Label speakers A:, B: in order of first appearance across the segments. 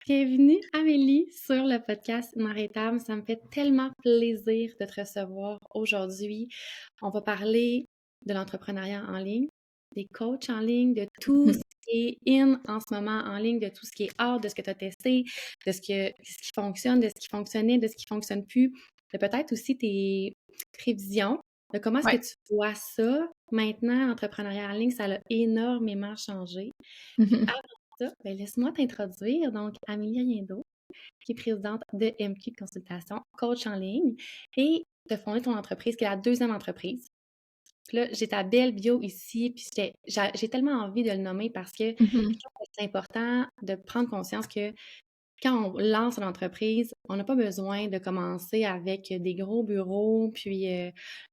A: Bienvenue Amélie sur le podcast Maritime. Ça me fait tellement plaisir de te recevoir aujourd'hui. On va parler de l'entrepreneuriat en ligne, des coachs en ligne, de tout ce qui est in en ce moment en ligne, de tout ce qui est out, de ce que tu as testé, de ce qui fonctionne, de ce qui fonctionnait, de ce qui fonctionne plus, de peut-être aussi tes prévisions, de comment est-ce que
B: Ouais.
A: tu vois ça. Maintenant, l'entrepreneuriat en ligne, ça a énormément changé. Puis
B: Mhm.
A: ça, ben laisse-moi t'introduire. Donc, Amélie Riendo, qui est présidente de MQ Consultation, coach en ligne, et de fonder ton entreprise, qui est la deuxième entreprise. Puis là, j'ai ta belle bio ici, puis j'ai tellement envie de le nommer parce que je
B: Mhm.
A: trouve que c'est important de prendre conscience que quand on lance une entreprise, on n'a pas besoin de commencer avec des gros bureaux, puis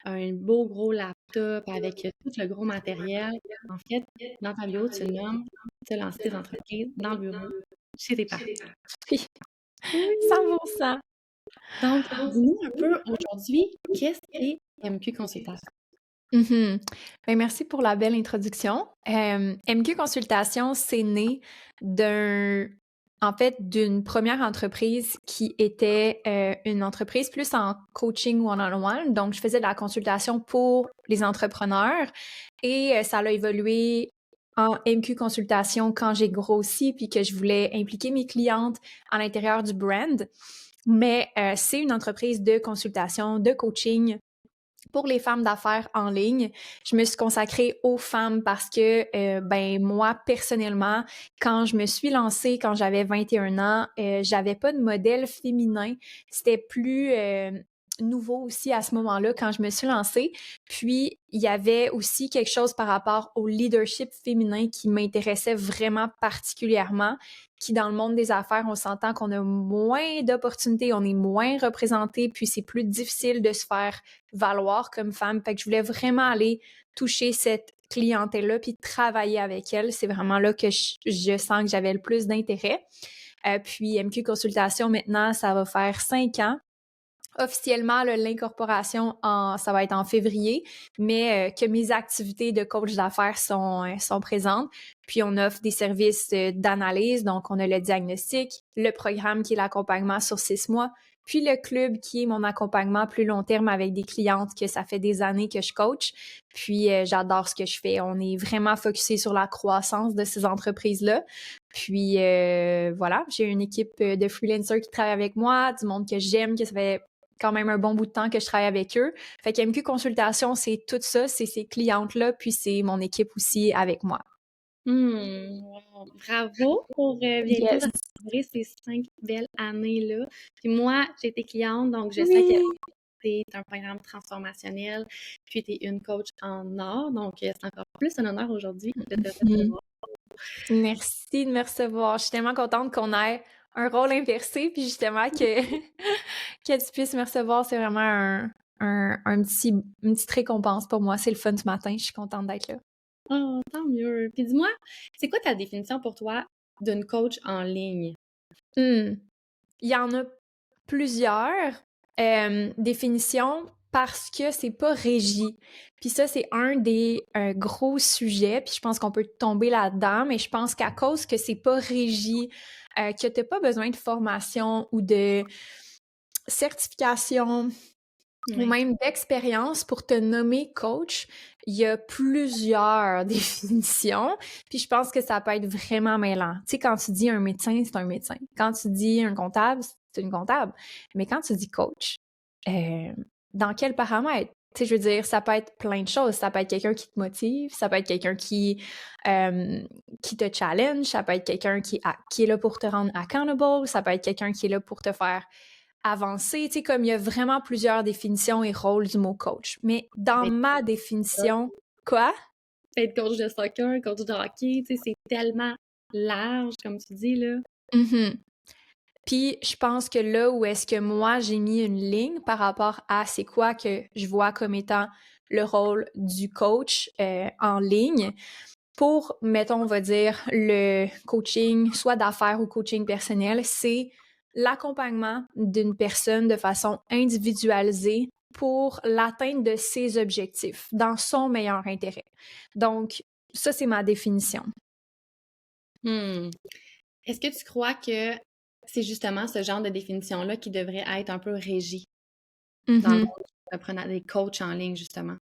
A: un beau gros laptop avec tout le gros matériel. En fait, dans ta bio, tu le nommes, tu as lancé tes entreprises dans le bureau, chez tes parents.
B: Oui,
A: Oui!
B: 100%.
A: Donc, dis-nous un peu aujourd'hui, qu'est-ce qu'est MQ Consultation?
B: Mhm. Ben, merci pour la belle introduction. MQ Consultation, c'est né d'une première entreprise qui était une entreprise plus en coaching one-on-one. Donc, je faisais de la consultation pour les entrepreneurs et ça a évolué en MQ Consultation quand j'ai grossi puis que je voulais impliquer mes clientes à l'intérieur du brand. Mais c'est une entreprise de consultation, de coaching pour les femmes d'affaires en ligne. Je me suis consacrée aux femmes parce que, moi, personnellement, quand je me suis lancée, quand j'avais 21 ans, j'avais pas de modèle féminin. C'était plus nouveau aussi à ce moment-là quand je me suis lancée. Puis, il y avait aussi quelque chose par rapport au leadership féminin qui m'intéressait vraiment particulièrement, qui dans le monde des affaires, on s'entend qu'on a moins d'opportunités, on est moins représenté, puis c'est plus difficile de se faire valoir comme femme. Fait que je voulais vraiment aller toucher cette clientèle-là puis travailler avec elle. C'est vraiment là que je sens que j'avais le plus d'intérêt. Puis MQ Consultation, maintenant, ça va faire 5 ans. Officiellement, là, l'incorporation, ça va être en février, mais que mes activités de coach d'affaires sont présentes. Puis, on offre des services d'analyse. Donc, on a le diagnostic, le programme qui est l'accompagnement sur 6 mois, puis le club qui est mon accompagnement plus long terme avec des clientes que ça fait des années que je coach. Puis, j'adore ce que je fais. On est vraiment focusé sur la croissance de ces entreprises-là. Puis, voilà, j'ai une équipe de freelancers qui travaille avec moi, du monde que j'aime, que ça fait quand même un bon bout de temps que je travaille avec eux. Fait qu'MQ Consultation, c'est tout ça, c'est ces clientes-là, puis c'est mon équipe aussi avec moi.
A: Wow. Bravo pour bientôt
B: Yes.
A: de célébrer ces 5 belles années-là. Puis moi, j'ai été cliente, donc je sais que
B: Oui.
A: c'est un programme transformationnel, puis tu es une coach en or, donc c'est encore plus un honneur aujourd'hui de te
B: Mhm.
A: recevoir.
B: Merci de me recevoir. Je suis tellement contente qu'on ait un rôle inversé, puis justement que, que tu puisses me recevoir, c'est vraiment une petite récompense pour moi. C'est le fun ce matin, je suis contente d'être là.
A: Oh, tant mieux. Puis dis-moi, c'est quoi ta définition pour toi d'une coach en ligne?
B: Hmm. Il y en a plusieurs définitions parce que c'est pas régi. Puis ça, c'est un des gros sujets, puis je pense qu'on peut tomber là-dedans, mais je pense qu'à cause que c'est pas régi, que t'as pas besoin de formation ou de certification ou
A: Oui.
B: même d'expérience pour te nommer coach, il y a plusieurs définitions, puis je pense que ça peut être vraiment mêlant. Tu sais, quand tu dis un médecin, c'est un médecin. Quand tu dis un comptable, c'est une comptable. Mais quand tu dis coach, euh, dans quel paramètre? Tu sais, je veux dire, ça peut être plein de choses. Ça peut être quelqu'un qui te motive, ça peut être quelqu'un qui te challenge, ça peut être quelqu'un qui est là pour te rendre accountable, ça peut être quelqu'un qui est là pour te faire avancer, tu sais, comme il y a vraiment plusieurs définitions et rôles du mot coach. Mais dans
A: Être
B: ma définition, quoi?
A: être coach de soccer, coach de hockey, tu sais, c'est tellement large, comme tu dis, là.
B: Mhm. Puis je pense que là où est-ce que moi j'ai mis une ligne par rapport à c'est quoi que je vois comme étant le rôle du coach en ligne pour, mettons, on va dire, le coaching, soit d'affaires ou coaching personnel, c'est l'accompagnement d'une personne de façon individualisée pour l'atteinte de ses objectifs dans son meilleur intérêt. Donc, ça, c'est ma définition.
A: Hmm. Est-ce que tu crois que c'est justement ce genre de définition-là qui devrait être un peu régie dans le
B: Mhm.
A: monde des coachs en ligne, justement.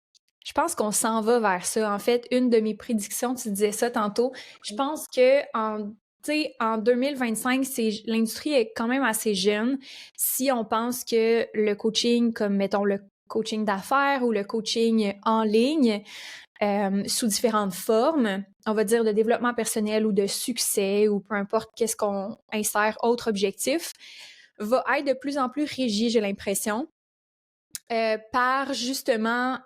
B: Je pense qu'on s'en va vers ça. En fait, une de mes prédictions, tu disais ça tantôt, je pense que en 2025, l'industrie est quand même assez jeune. Si on pense que le coaching, comme mettons le coaching d'affaires ou le coaching en ligne, sous différentes formes, on va dire de développement personnel ou de succès ou peu importe qu'est-ce qu'on insère autre objectif, va être de plus en plus régi, j'ai l'impression, par justement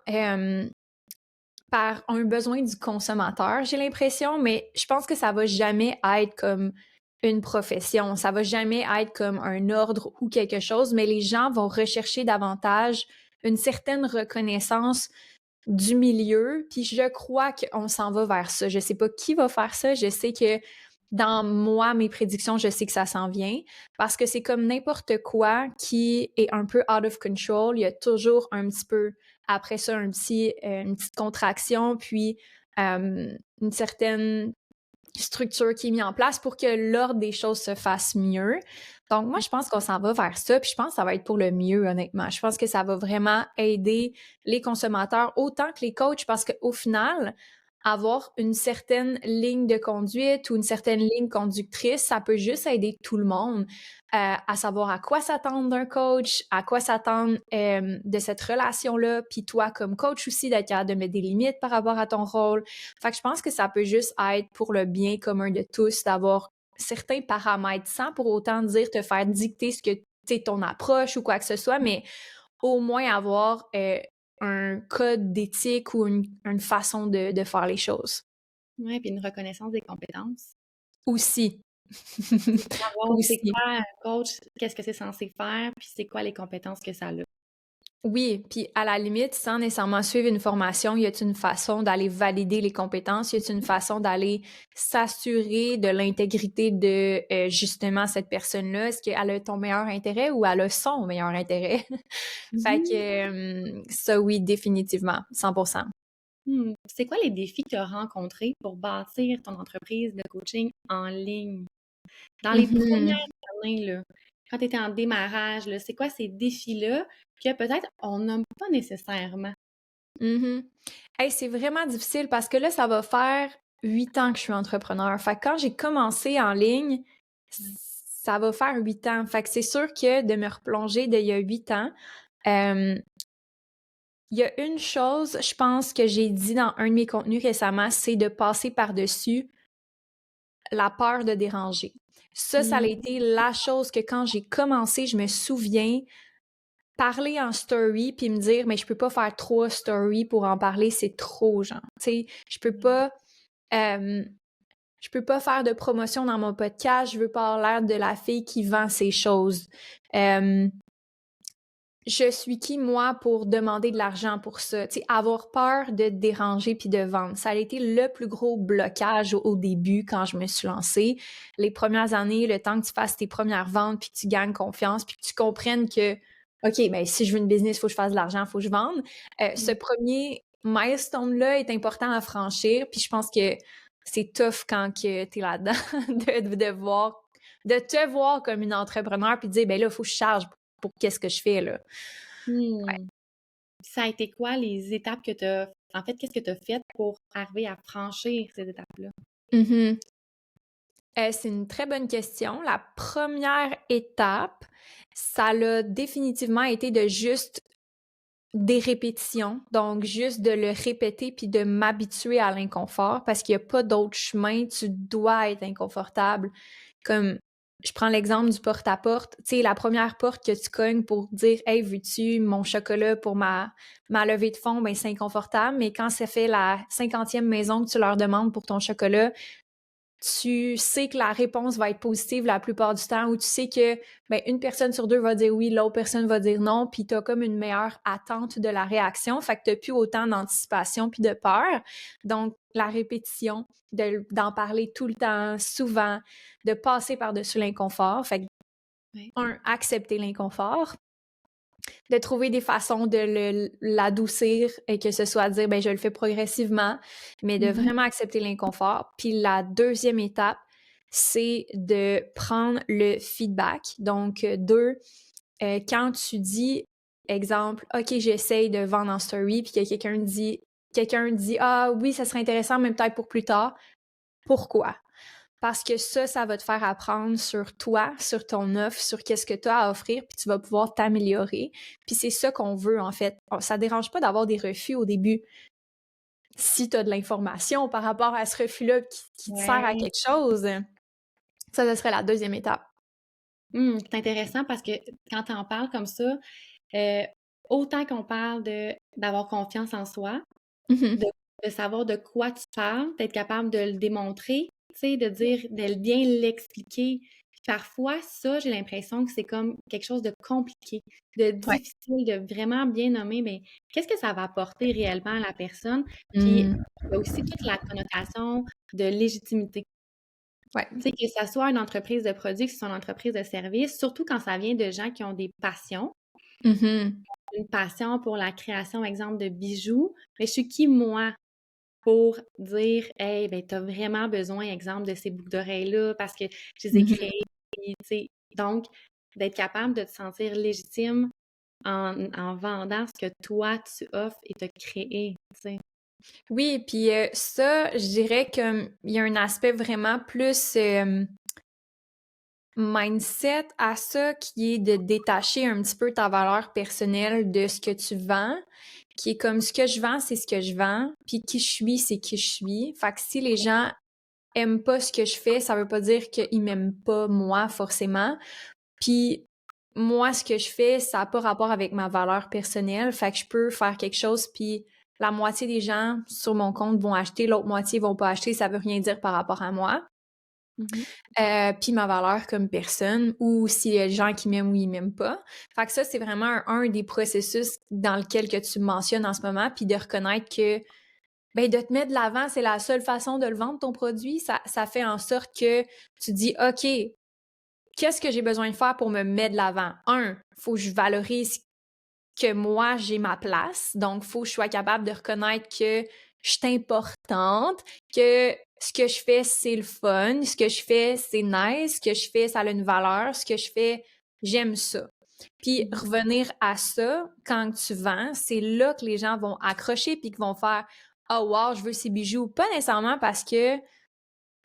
B: par un besoin du consommateur, j'ai l'impression, mais je pense que ça va jamais être comme une profession, ça va jamais être comme un ordre ou quelque chose, mais les gens vont rechercher davantage une certaine reconnaissance du milieu, puis je crois qu'on s'en va vers ça. Je sais pas qui va faire ça, je sais que dans moi, mes prédictions, je sais que ça s'en vient, parce que c'est comme n'importe quoi qui est un peu out of control, il y a toujours un petit peu, après ça, une petite contraction, puis une certaine structure qui est mise en place pour que l'ordre des choses se fasse mieux. Donc, moi, je pense qu'on s'en va vers ça, puis je pense que ça va être pour le mieux, honnêtement. Je pense que ça va vraiment aider les consommateurs autant que les coachs, parce qu'au final, avoir une certaine ligne de conduite ou une certaine ligne conductrice, ça peut juste aider tout le monde à savoir à quoi s'attendre d'un coach, à quoi s'attendre de cette relation-là, puis toi, comme coach aussi, d'être capable de mettre des limites par rapport à ton rôle. Fait que je pense que ça peut juste être pour le bien commun de tous d'avoir certains paramètres sans pour autant dire te faire dicter ce que t'es ton approche ou quoi que ce soit, mais au moins avoir un code d'éthique ou une façon de faire les choses.
A: Oui, puis une reconnaissance des compétences.
B: Aussi.
A: Savoir c'est
B: Aussi.
A: quoi un coach, qu'est-ce que c'est censé faire, puis c'est quoi les compétences que ça a.
B: Oui, puis à la limite, sans nécessairement suivre une formation, y a-t-il une façon d'aller valider les compétences? Y a-t-il une façon d'aller s'assurer de l'intégrité de justement cette personne-là? Est-ce qu'elle a ton meilleur intérêt ou elle a son meilleur intérêt? Fait que ça, oui, définitivement, 100%.
A: C'est quoi les défis que tu as rencontrés pour bâtir ton entreprise de coaching en ligne? Dans les
B: Mhm.
A: premières années, là, quand tu étais en démarrage, là, c'est quoi ces défis-là que peut-être on nomme pas nécessairement?
B: Mhm. Hey, c'est vraiment difficile parce que là, ça va faire 8 ans que je suis entrepreneur. Fait que quand j'ai commencé en ligne,
A: Ouais.
B: ça va faire 8 ans. Fait que c'est sûr que de me replonger d'il y a 8 ans, euh, il y a une chose, je pense, que j'ai dit dans un de mes contenus récemment, c'est de passer par-dessus la peur de déranger. Ça a
A: Mmh.
B: été la chose que quand j'ai commencé, je me souviens, parler en story puis me dire mais je peux pas faire 3 stories pour en parler, c'est trop genre. Tu sais, euh, je peux pas faire de promotion dans mon podcast, je veux pas avoir l'air de la fille qui vend ses choses. Euh, je suis qui, moi, pour demander de l'argent pour ça? Tu sais, avoir peur de déranger puis de vendre. Ça a été le plus gros blocage au début quand je me suis lancée. Les premières années, le temps que tu fasses tes premières ventes puis que tu gagnes confiance puis que tu comprennes que, OK, ben si je veux une business, il faut que je fasse de l'argent, il faut que je vende. Ce
A: Mmh.
B: premier milestone-là est important à franchir puis je pense que c'est tough quand que t'es là-dedans de te voir comme une entrepreneur puis de dire, ben là, il faut que je charge pour qu'est-ce que je fais, là.
A: Mmh. Ça a été quoi les étapes que tu as en fait, qu'est-ce que tu as fait pour arriver à franchir ces étapes-là?
B: Mhm. C'est une très bonne question. La première étape, ça l'a définitivement été de juste des répétitions, donc juste de le répéter puis de m'habituer à l'inconfort parce qu'il n'y a pas d'autre chemin, tu dois être inconfortable. Comme je prends l'exemple du porte-à-porte, tu sais, la première porte que tu cognes pour dire « Hey, veux-tu mon chocolat pour ma levée de fonds? » Ben c'est inconfortable, mais quand ça fait la 50e maison que tu leur demandes pour ton chocolat, tu sais que la réponse va être positive la plupart du temps, ou tu sais que ben, une personne sur deux va dire oui, l'autre personne va dire non, puis tu as comme une meilleure attente de la réaction, fait que tu n'as plus autant d'anticipation puis de peur. Donc, la répétition, d'en parler tout le temps, souvent, de passer par-dessus l'inconfort. Fait que,
A: Ouais.
B: accepter l'inconfort, de trouver des façons de l'adoucir et que ce soit dire, ben je le fais progressivement, mais de
A: Mmh.
B: vraiment accepter l'inconfort. Puis la deuxième étape, c'est de prendre le feedback. Donc, deux, quand tu dis, exemple, OK, j'essaye de vendre en story, puis que quelqu'un dit, ah oui, ça serait intéressant, mais peut-être pour plus tard. Pourquoi? Parce que ça va te faire apprendre sur toi, sur ton offre, sur qu'est-ce que tu as à offrir, puis tu vas pouvoir t'améliorer. Puis c'est ça qu'on veut, en fait. Ça dérange pas d'avoir des refus au début. Si tu as de l'information par rapport à ce refus-là qui te sert à quelque chose, ça, ce serait la deuxième étape.
A: C'est intéressant parce que quand tu en parles comme ça, autant qu'on parle d'avoir confiance en soi,
B: Mhm.
A: de, de savoir de quoi tu parles, d'être capable de le démontrer, tu sais, de dire, de bien l'expliquer. Puis parfois, ça, j'ai l'impression que c'est comme quelque chose de compliqué, de
B: Ouais.
A: difficile, de vraiment bien nommer, mais qu'est-ce que ça va apporter réellement à la personne? Puis
B: Mm.
A: il y a aussi toute la connotation de légitimité.
B: Ouais.
A: Tu sais, que ça soit une entreprise de produits, que ce soit une entreprise de services, surtout quand ça vient de gens qui ont des passions,
B: Mhm.
A: une passion pour la création, exemple, de bijoux. Mais je suis qui, moi, pour dire, hey, ben, t'as vraiment besoin, exemple, de ces boucles d'oreilles-là parce que je les ai
B: Mhm.
A: créées. Tu sais. Donc, d'être capable de te sentir légitime en vendant ce que toi, tu offres et t'as créé, tu sais.
B: Oui, puis ça, je dirais qu'il y a un aspect vraiment plus mindset à ça qui est de détacher un petit peu ta valeur personnelle de ce que tu vends, qui est comme ce que je vends, c'est ce que je vends, puis qui je suis, c'est qui je suis. Fait que si les gens aiment pas ce que je fais, ça veut pas dire qu'ils m'aiment pas moi forcément. Puis moi, ce que je fais, ça n'a pas rapport avec ma valeur personnelle. Fait que je peux faire quelque chose, puis la moitié des gens sur mon compte vont acheter, l'autre moitié vont pas acheter. Ça veut rien dire par rapport à moi.
A: Mhm.
B: Puis ma valeur comme personne, ou s'il y a des gens qui m'aiment ou ils m'aiment pas. Fait que ça, c'est vraiment un des processus dans lequel que tu mentionnes en ce moment, puis de reconnaître que ben de te mettre de l'avant, c'est la seule façon de le vendre, ton produit. Ça fait en sorte que tu dis, OK, qu'est-ce que j'ai besoin de faire pour me mettre de l'avant? Un, faut que je valorise que moi, j'ai ma place. Donc, faut que je sois capable de reconnaître que je suis importante, que ce que je fais, c'est le fun, ce que je fais, c'est nice, ce que je fais, ça a une valeur, ce que je fais, j'aime ça. Puis
A: Mhm.
B: revenir à ça, quand tu vends, c'est là que les gens vont accrocher puis qu'ils vont faire « Oh wow, je veux ces bijoux ». Pas nécessairement parce que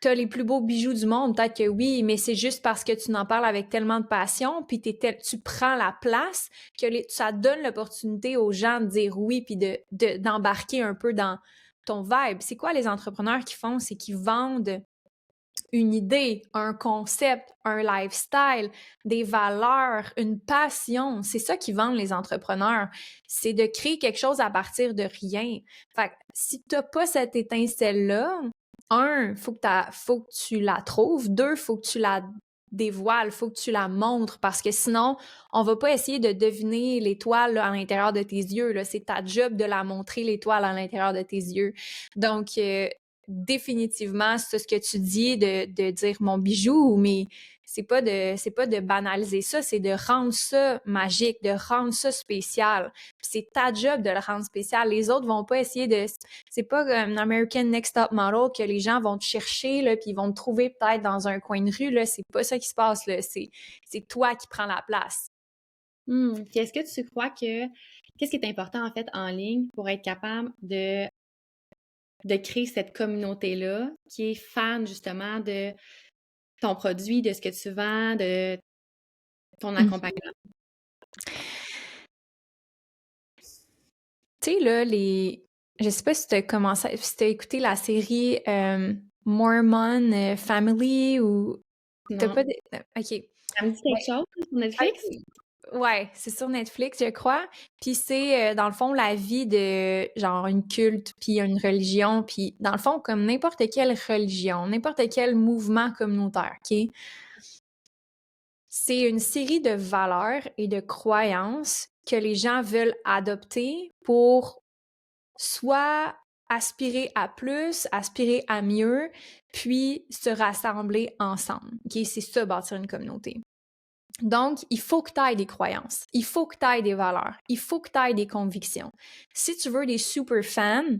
B: t'as les plus beaux bijoux du monde, peut-être que oui, mais c'est juste parce que tu n'en parles avec tellement de passion, puis tu prends la place que ça donne l'opportunité aux gens de dire oui, puis d'embarquer un peu dans ton vibe. C'est quoi les entrepreneurs qui font? C'est qu'ils vendent une idée, un concept, un lifestyle, des valeurs, une passion. C'est ça qui vendent les entrepreneurs. C'est de créer quelque chose à partir de rien. Fait que si t'as pas cette étincelle-là, faut que tu la trouves. Deux, faut que tu la dévoiles, faut que tu la montres parce que sinon, on va pas essayer de deviner l'étoile là, à l'intérieur de tes yeux. Là. C'est ta job de la montrer, l'étoile à l'intérieur de tes yeux. Donc, définitivement, c'est ce que tu dis de dire mon bijou, mais c'est pas de banaliser ça, c'est de rendre ça magique, de rendre ça spécial. Puis c'est ta job de le rendre spécial. Les autres vont pas essayer de... C'est pas un American Next Top Model que les gens vont te chercher, là, puis ils vont te trouver peut-être dans un coin de rue, là. C'est pas ça qui se passe, là. C'est toi qui prends la place.
A: Puis est-ce que tu crois que qu'est-ce qui est important en fait en ligne pour être capable de créer cette communauté-là qui est fan justement de ton produit, de ce que tu vends, de ton
B: Mhm.
A: accompagnement?
B: Tu sais, là, je sais pas si si t'as écouté la série Mormon Family ou t'as
A: Non.
B: pas OK.
A: Ça me dit quelque chose sur Netflix?
B: OK. Ouais, c'est sur Netflix, je crois. Puis c'est dans le fond la vie de genre une culte puis une religion puis dans le fond comme n'importe quelle religion, n'importe quel mouvement communautaire, OK? C'est une série de valeurs et de croyances que les gens veulent adopter pour soit aspirer à plus, aspirer à mieux, puis se rassembler ensemble. OK? C'est ça, bâtir une communauté. Donc, il faut que tu aies des croyances, il faut que tu aies des valeurs, il faut que tu aies des convictions. Si tu veux des super fans,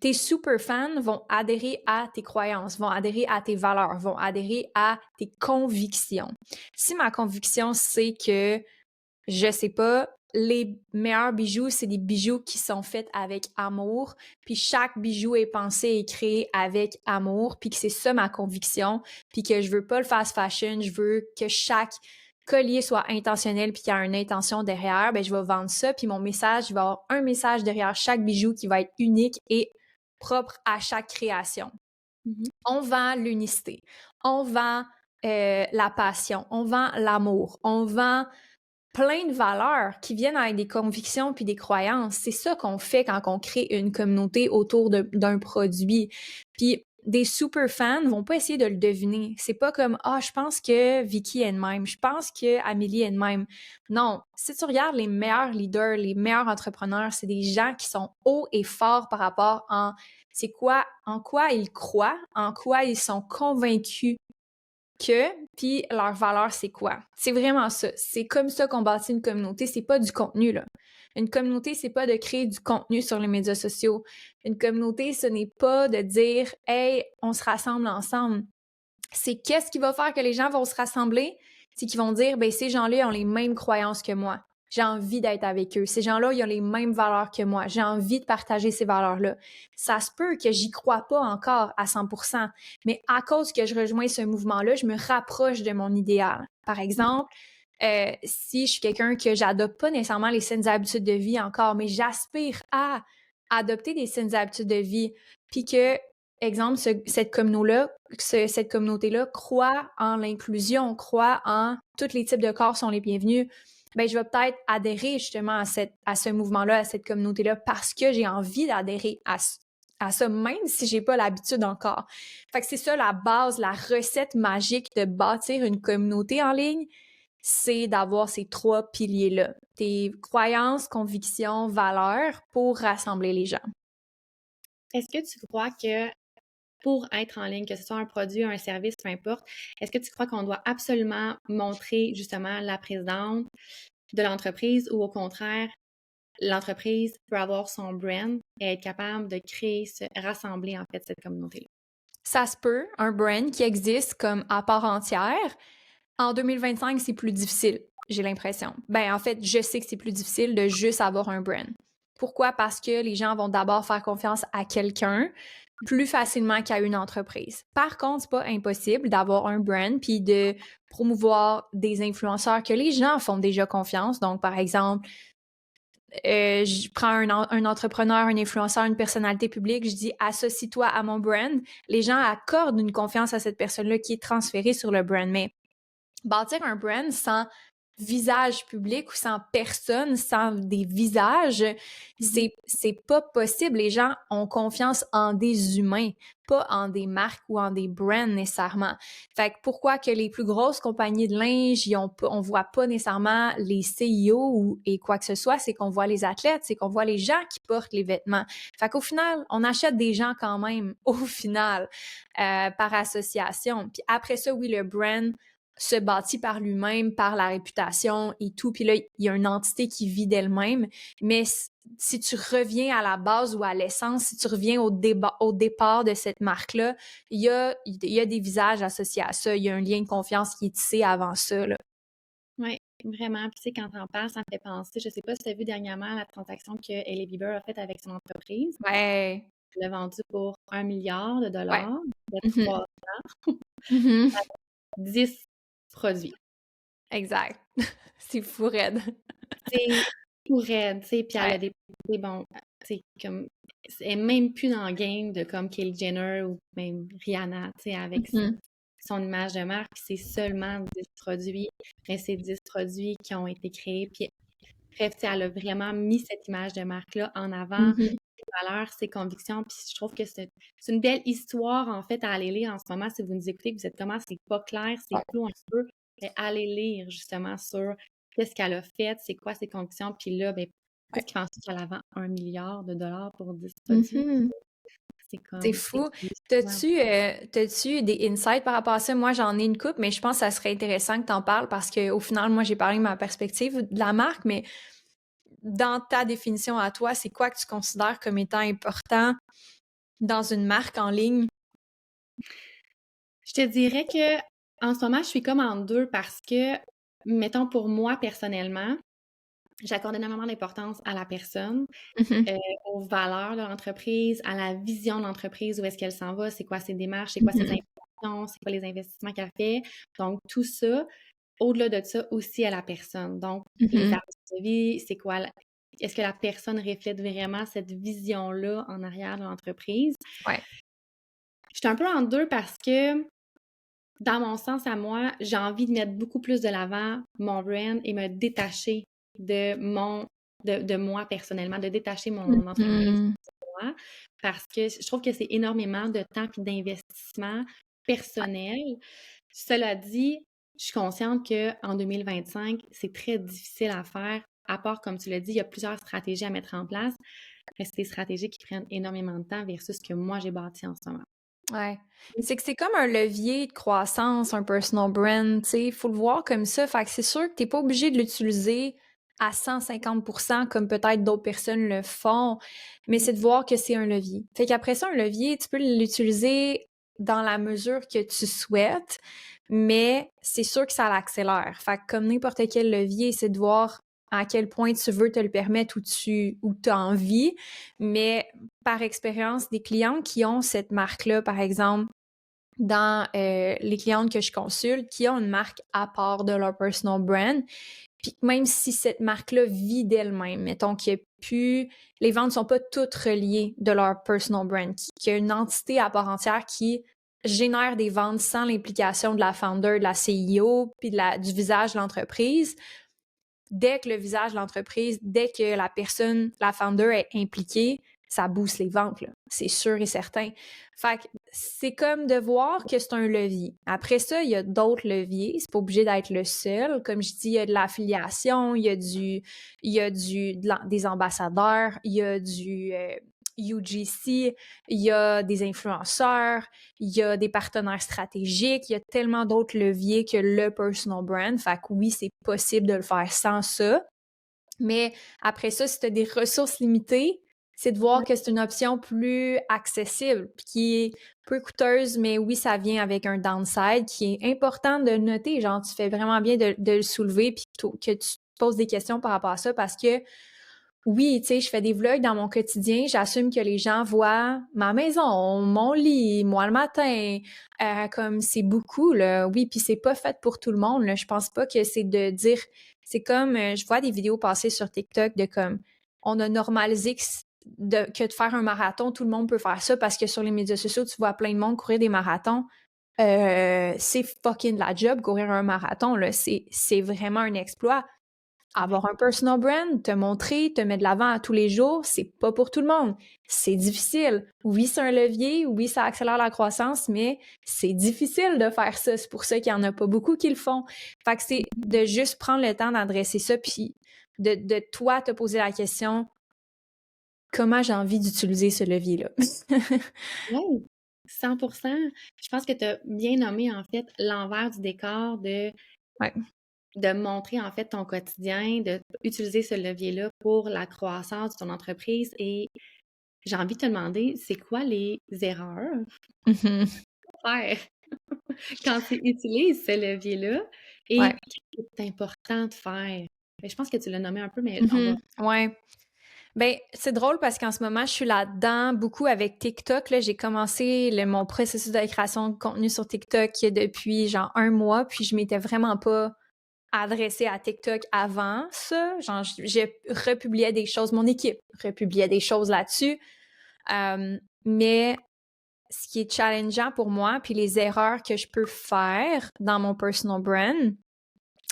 B: tes super fans vont adhérer à tes croyances, vont adhérer à tes valeurs, vont adhérer à tes convictions. Si ma conviction, c'est que, je sais pas, les meilleurs bijoux, c'est des bijoux qui sont faits avec amour, puis chaque bijou est pensé et créé avec amour, puis que c'est ça ma conviction, puis que je veux pas le fast fashion, je veux que chaque collier soit intentionnel puis qu'il y a une intention derrière, ben je vais vendre ça, puis mon message, il va y avoir un message derrière chaque bijou qui va être unique et propre à chaque création. On vend l'unicité, on vend la passion, on vend l'amour, on vend plein de valeurs qui viennent avec des convictions puis des croyances. C'est ça qu'on fait quand on crée une communauté autour d'un produit. Puis des super fans vont pas essayer de le deviner. C'est pas comme « Ah, je pense que Vicky est de même. Je pense que Amélie est de même. » Non. Si tu regardes les meilleurs leaders, les meilleurs entrepreneurs, c'est des gens qui sont hauts et forts par rapport en quoi ils croient, en quoi ils sont convaincus puis leur valeur, c'est quoi? C'est vraiment ça. C'est comme ça qu'on bâtit une communauté. C'est pas du contenu, là. Une communauté, c'est pas de créer du contenu sur les médias sociaux. Une communauté, ce n'est pas de dire « Hey, on se rassemble ensemble ». C'est qu'est-ce qui va faire que les gens vont se rassembler? C'est qu'ils vont dire « Ben, ces gens-là ont les mêmes croyances que moi. J'ai envie d'être avec eux. Ces gens-là, ils ont les mêmes valeurs que moi. J'ai envie de partager ces valeurs-là. » Ça se peut que j'y crois pas encore à 100%, mais à cause que je rejoins ce mouvement-là, je me rapproche de mon idéal. Par exemple, si je suis quelqu'un que j'adopte pas nécessairement les saines habitudes de vie encore, mais j'aspire à adopter des saines habitudes de vie, puis que, exemple, cette communauté-là croit en l'inclusion, croit en tous les types de corps sont les bienvenus, ben je vais peut-être adhérer justement à ce mouvement-là, à cette communauté-là, parce que j'ai envie d'adhérer à ça, même si j'ai pas l'habitude encore. Fait que c'est ça la base, la recette magique de bâtir une communauté en ligne, c'est d'avoir ces 3 piliers-là. Tes croyances, convictions, valeurs pour rassembler les gens.
A: Est-ce que tu crois que pour être en ligne, que ce soit un produit, un service, peu importe, est-ce que tu crois qu'on doit absolument montrer justement la présidente de l'entreprise ou au contraire, l'entreprise peut avoir son brand et être capable de créer, rassembler en fait cette communauté-là?
B: Ça se peut, un brand qui existe comme à part entière. En 2025, c'est plus difficile, j'ai l'impression. Ben, en fait, je sais que c'est plus difficile de juste avoir un brand. Pourquoi? Parce que les gens vont d'abord faire confiance à quelqu'un plus facilement qu'à une entreprise. Par contre, c'est pas impossible d'avoir un brand puis de promouvoir des influenceurs que les gens font déjà confiance. Donc, par exemple, je prends un entrepreneur, un influenceur, une personnalité publique, je dis associe-toi à mon brand. Les gens accordent une confiance à cette personne-là qui est transférée sur le brand. Mais bâtir un brand sans visage public ou sans personne, sans des visages, c'est pas possible. Les gens ont confiance en des humains, pas en des marques ou en des brands nécessairement. Fait que pourquoi que les plus grosses compagnies de linge, on voit pas nécessairement les CIO et quoi que ce soit, c'est qu'on voit les athlètes, c'est qu'on voit les gens qui portent les vêtements. Fait qu'au final, on achète des gens quand même, au final, par association. Puis après ça, oui, le brand se bâtit par lui-même, par la réputation et tout. Puis là, il y a une entité qui vit d'elle-même. Mais si tu reviens à la base ou à l'essence, si tu reviens au départ de cette marque-là, il y a des visages associés à ça. Il y a un lien de confiance qui est tissé avant ça, là.
A: Oui, vraiment. Puis tu sais, quand t'en parles, ça me fait penser, je sais pas si tu as vu dernièrement la transaction que Hailey Bieber a faite avec son entreprise.
B: Ouais.
A: Elle l'a vendu pour 1 milliard de
B: Ouais.
A: dollars de
B: Mhm.
A: 3
B: Mhm.
A: 10 produits.
B: Exact. C'est fou raide.
A: C'est tout raide, tu sais, puis elle a
B: Ouais.
A: bon, tu sais, comme, elle est même plus dans le game de comme Kylie Jenner ou même Rihanna, tu sais, avec
B: Mhm.
A: son image de marque, puis c'est seulement 10 produits, mais c'est 10 produits qui ont été créés, puis bref, tu sais, elle a vraiment mis cette image de marque-là en avant,
B: Mhm.
A: ses valeurs, ses convictions, puis je trouve que c'est une belle histoire, en fait, à aller lire en ce moment, si vous nous écoutez, que vous êtes comment c'est pas clair, c'est
B: Ouais.
A: flou un peu, mais allez lire justement sur qu'est-ce qu'elle a fait, c'est quoi ses convictions, puis là, ben,
B: Ouais.
A: qu'est-ce qui fait en sorte qu'elle vend 1 milliard de dollars pour 10 produits?
B: Mhm.
A: C'est
B: C'est
A: comme,
B: fou.
A: ouais.
B: T'as-tu des insights par rapport à ça? Moi, j'en ai une couple, mais je pense que ça serait intéressant que t'en parles parce qu'au final, moi, j'ai parlé de ma perspective de la marque, mais dans ta définition à toi, c'est quoi que tu considères comme étant important dans une marque en ligne?
A: Je te dirais que en ce moment, je suis comme en deux parce que, mettons, pour moi, personnellement, j'accorde énormément d'importance à la personne,
B: Mhm.
A: aux valeurs de l'entreprise, à la vision de l'entreprise, où est-ce qu'elle s'en va, c'est quoi ses démarches, c'est quoi ses
B: Mhm.
A: intentions, c'est quoi les investissements qu'elle fait. Donc, tout ça, au-delà de ça, aussi à la personne. Donc, les
B: Mhm.
A: services de vie, c'est quoi, est-ce que la personne reflète vraiment cette vision-là en arrière de l'entreprise?
B: Ouais.
A: Je suis un peu en deux parce que, dans mon sens à moi, j'ai envie de mettre beaucoup plus de l'avant mon brand et me détacher de de moi personnellement, de détacher mon entreprise
B: Mhm.
A: de moi, parce que je trouve que c'est énormément de temps et d'investissement personnel. Cela dit, je suis consciente qu'en 2025, c'est très difficile à faire, à part, comme tu l'as dit, il y a plusieurs stratégies à mettre en place, mais c'est des stratégies qui prennent énormément de temps versus ce que moi j'ai bâti en ce moment.
B: Ouais. C'est que c'est comme un levier de croissance, un personal brand, tu sais, il faut le voir comme ça. Fait que c'est sûr que t'es pas obligé de l'utiliser à 150% comme peut-être d'autres personnes le font, mais c'est de voir que c'est un levier. Fait qu'après ça, un levier, tu peux l'utiliser dans la mesure que tu souhaites, mais c'est sûr que ça l'accélère. Fait que comme n'importe quel levier, c'est de voir à quel point tu veux te le permettre ou tu as envie, mais par expérience, des clientes qui ont cette marque-là, par exemple, dans les clientes que je consulte, qui ont une marque à part de leur personal brand, puis même si cette marque-là vit d'elle-même, mettons qu'il y a plus, les ventes ne sont pas toutes reliées de leur personal brand, qu'il y a une entité à part entière qui génère des ventes sans l'implication de la founder, de la CEO, puis du visage de l'entreprise. Dès que le visage de l'entreprise, dès que la personne, la founder est impliquée, ça booste les ventes, là. C'est sûr et certain. Fait que c'est comme de voir que c'est un levier. Après ça, il y a d'autres leviers. C'est pas obligé d'être le seul. Comme je dis, il y a de l'affiliation, des ambassadeurs, il y a du UGC, il y a des influenceurs, il y a des partenaires stratégiques, il y a tellement d'autres leviers que le personal brand. Fait que oui, c'est possible de le faire sans ça. Mais après ça, si tu as des ressources limitées, c'est de voir que c'est une option plus accessible, puis qui est peu coûteuse, mais oui, ça vient avec un downside qui est important de noter. Genre, tu fais vraiment bien de le soulever, puis que tu te poses des questions par rapport à ça, parce que oui, tu sais, je fais des vlogs dans mon quotidien, j'assume que les gens voient ma maison, mon lit, moi le matin, comme c'est beaucoup, là. Oui, puis c'est pas fait pour tout le monde, là. Je pense pas que c'est de dire... C'est comme, je vois des vidéos passer sur TikTok de comme, on a normalisé que de faire un marathon, tout le monde peut faire ça parce que sur les médias sociaux, tu vois plein de monde courir des marathons. C'est fucking la job, courir un marathon, là. C'est vraiment un exploit. Avoir un personal brand, te montrer, te mettre de l'avant à tous les jours, c'est pas pour tout le monde. C'est difficile. Oui, c'est un levier, oui, ça accélère la croissance, mais c'est difficile de faire ça. C'est pour ça qu'il y en a pas beaucoup qui le font. Fait que c'est de juste prendre le temps d'adresser ça, puis de toi te poser la question, comment j'ai envie d'utiliser ce levier-là?
A: Oui, 100%. Je pense que tu as bien nommé, en fait, l'envers du décor
B: Ouais.
A: de montrer, en fait, ton quotidien, d'utiliser ce levier-là pour la croissance de ton entreprise. Et j'ai envie de te demander, c'est quoi les erreurs
B: Mhm.
A: à faire quand tu utilises ce levier-là
B: Ouais.
A: et qu'est-ce qui est important de faire? Mais je pense que tu l'as nommé un peu, mais on va...
B: Mhm. Ouais. Ben, c'est drôle parce qu'en ce moment, je suis là-dedans beaucoup avec TikTok. Là, j'ai commencé mon processus de création de contenu sur TikTok depuis genre 1 mois, puis je m'étais vraiment pas adressée à TikTok avant ça. Genre, j'ai republié des choses, mon équipe republiait des choses là-dessus. Mais ce qui est challengeant pour moi, puis les erreurs que je peux faire dans mon personal brand,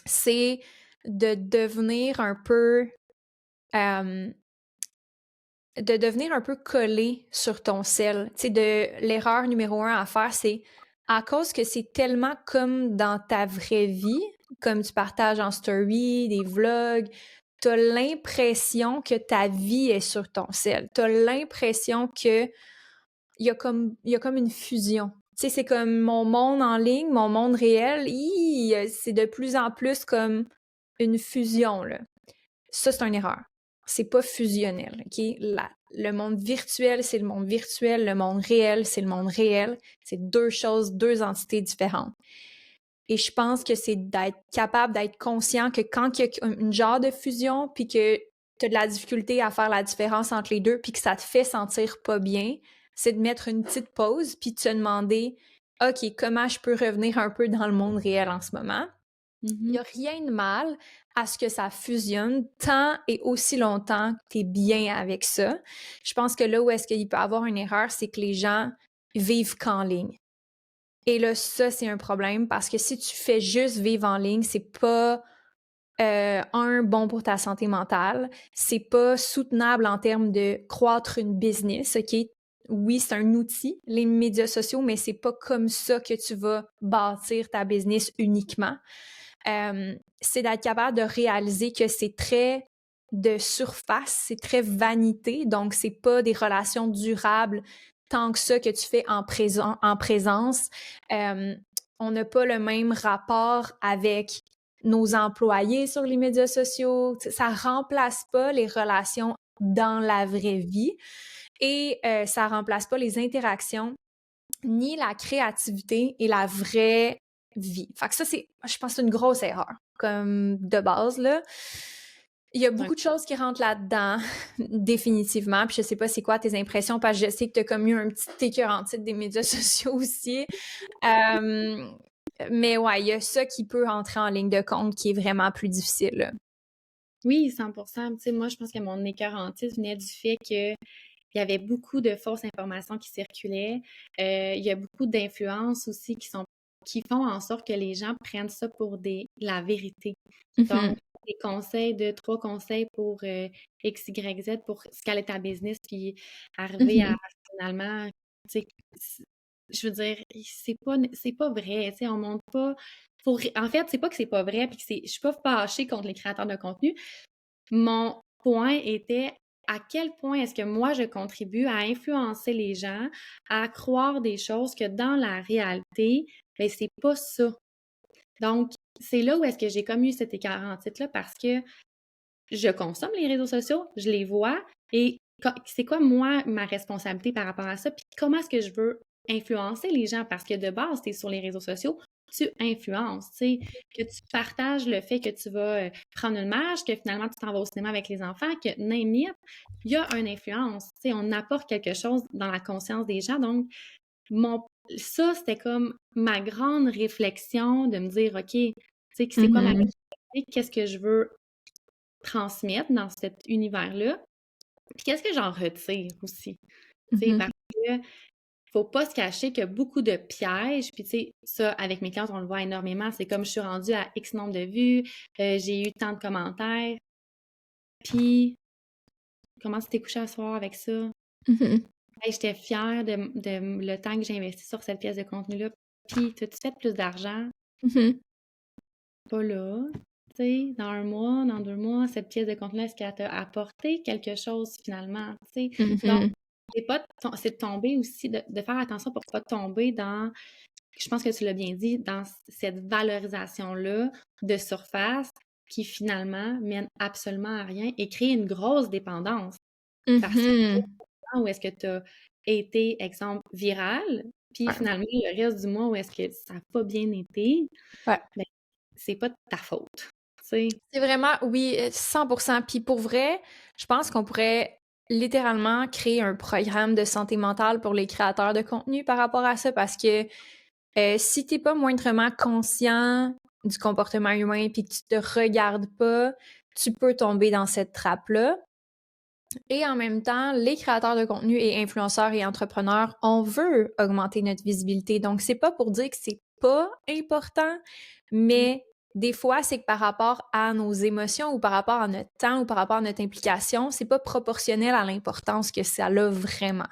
B: c'est de devenir un peu collé sur ton sel. Tu sais, l'erreur numéro 1 à faire, c'est à cause que c'est tellement comme dans ta vraie vie, comme tu partages en story, des vlogs, t'as l'impression que ta vie est sur ton sel. T'as l'impression que il y a comme une fusion. Tu sais, c'est comme mon monde en ligne, mon monde réel, c'est de plus en plus comme une fusion, là. Ça, c'est une erreur. c'est pas fusionnel, OK? Le monde virtuel, c'est le monde virtuel, le monde réel, c'est le monde réel. C'est deux choses, deux entités différentes. Et je pense que c'est d'être capable d'être conscient que quand il y a une genre de fusion, puis que tu as de la difficulté à faire la différence entre les deux, puis que ça te fait sentir pas bien, c'est de mettre une petite pause, puis de te demander, OK, comment je peux revenir un peu dans le monde réel en ce moment? Il n'y a rien de mal à ce que ça fusionne tant et aussi longtemps que tu es bien avec ça. Je pense que là où est-ce qu'il peut y avoir une erreur, c'est que les gens vivent qu'en ligne. Et là, ça, c'est un problème parce que si tu fais juste vivre en ligne, c'est pas bon pour ta santé mentale, c'est pas soutenable en termes de croître une business, OK? Oui, c'est un outil, les médias sociaux, mais c'est pas comme ça que tu vas bâtir ta business uniquement. C'est d'être capable de réaliser que c'est très de surface, c'est très vanité, donc c'est pas des relations durables tant que ça que tu fais en présence. On n'a pas le même rapport avec nos employés sur les médias sociaux. Ça remplace pas les relations dans la vraie vie et ça remplace pas les interactions ni la créativité et la vraie vie. Fait que ça, je pense, c'est une grosse erreur, comme de base, là. Il y a beaucoup de choses qui rentrent là-dedans, définitivement. Puis je sais pas c'est quoi tes impressions, parce que je sais que tu as comme eu un petit écœur en titre des médias sociaux aussi. Mais ouais, il y a ça qui peut entrer en ligne de compte qui est vraiment plus difficile, là.
A: Oui, 100%. Tu sais, moi, je pense que mon écœur en titre venait du fait que il y avait beaucoup de fausses informations qui circulaient. Il y a beaucoup d'influences aussi qui font en sorte que les gens prennent ça pour la vérité. Donc, des conseils, trois conseils pour X, Y, Z pour scaler ta business, puis arriver à finalement, tu sais, je veux dire, c'est pas vrai, tu sais, on monte pas. En fait, c'est pas que c'est pas vrai, puis je suis pas fâchée contre les créateurs de contenu. Mon point était à quel point est-ce que moi je contribue à influencer les gens à croire des choses que dans la réalité, ben c'est pas ça. Donc, c'est là où est-ce que j'ai comme eu cet écart en titre-là parce que je consomme les réseaux sociaux, je les vois et c'est quoi moi ma responsabilité par rapport à ça, puis comment est-ce que je veux influencer les gens parce que de base, tu es sur les réseaux sociaux, tu influences, tu sais, que tu partages le fait que tu vas prendre une marche, que finalement tu t'en vas au cinéma avec les enfants, que name it, il y a une influence, tu sais, on apporte quelque chose dans la conscience des gens, donc ça, c'était comme ma grande réflexion de me dire, OK, tu sais, c'est quoi ma personnalité, qu'est-ce que je veux transmettre dans cet univers-là. Puis qu'est-ce que j'en retire aussi? Tu sais, parce que faut pas se cacher qu'il y a beaucoup de pièges. Puis tu sais, ça, avec mes clients, on le voit énormément. C'est comme je suis rendue à X nombre de vues, j'ai eu tant de commentaires. Puis, comment tu t'es couché à soir avec ça? Hey, j'étais fière de le temps que j'ai investi sur cette pièce de contenu-là. Puis, tu fait plus d'argent? Pas là. Tu sais, dans un mois, dans 2 mois, cette pièce de contenu, est-ce qu'elle t'a apporté quelque chose finalement? Tu sais, donc, c'est de tomber aussi, de faire attention pour pas tomber dans, je pense que tu l'as bien dit, dans cette valorisation-là de surface qui finalement mène absolument à rien et crée une grosse dépendance. Parce que où est-ce que tu as été, exemple, viral, puis finalement, le reste du mois où est-ce que ça n'a pas bien été, ben, c'est pas de ta faute. Tu sais.
B: C'est vraiment, oui, 100%. Puis pour vrai, je pense qu'on pourrait littéralement créer un programme de santé mentale pour les créateurs de contenu par rapport à ça, parce que si t'es pas moindrement conscient du comportement humain puis que tu te regardes pas, tu peux tomber dans cette trappe-là. Et en même temps, les créateurs de contenu et influenceurs et entrepreneurs, on veut augmenter notre visibilité. Donc, c'est pas pour dire que c'est pas important, mais des fois, c'est que par rapport à nos émotions ou par rapport à notre temps ou par rapport à notre implication, c'est pas proportionnel à l'importance que ça a vraiment.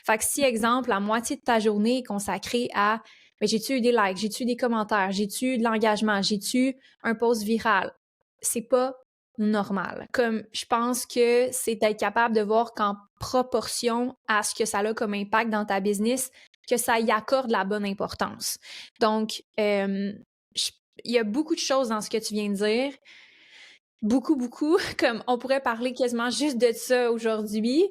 B: Fait que si, exemple, la moitié de ta journée est consacrée à mais j'ai-tu eu des likes, j'ai-tu eu des commentaires, j'ai-tu eu de l'engagement, j'ai-tu eu un post viral, c'est pas normal. Comme je pense que c'est d'être capable de voir qu'en proportion à ce que ça a comme impact dans ta business, que ça y accorde la bonne importance. Donc, il y a beaucoup de choses dans ce que tu viens de dire. Beaucoup, beaucoup. Comme on pourrait parler quasiment juste de ça aujourd'hui,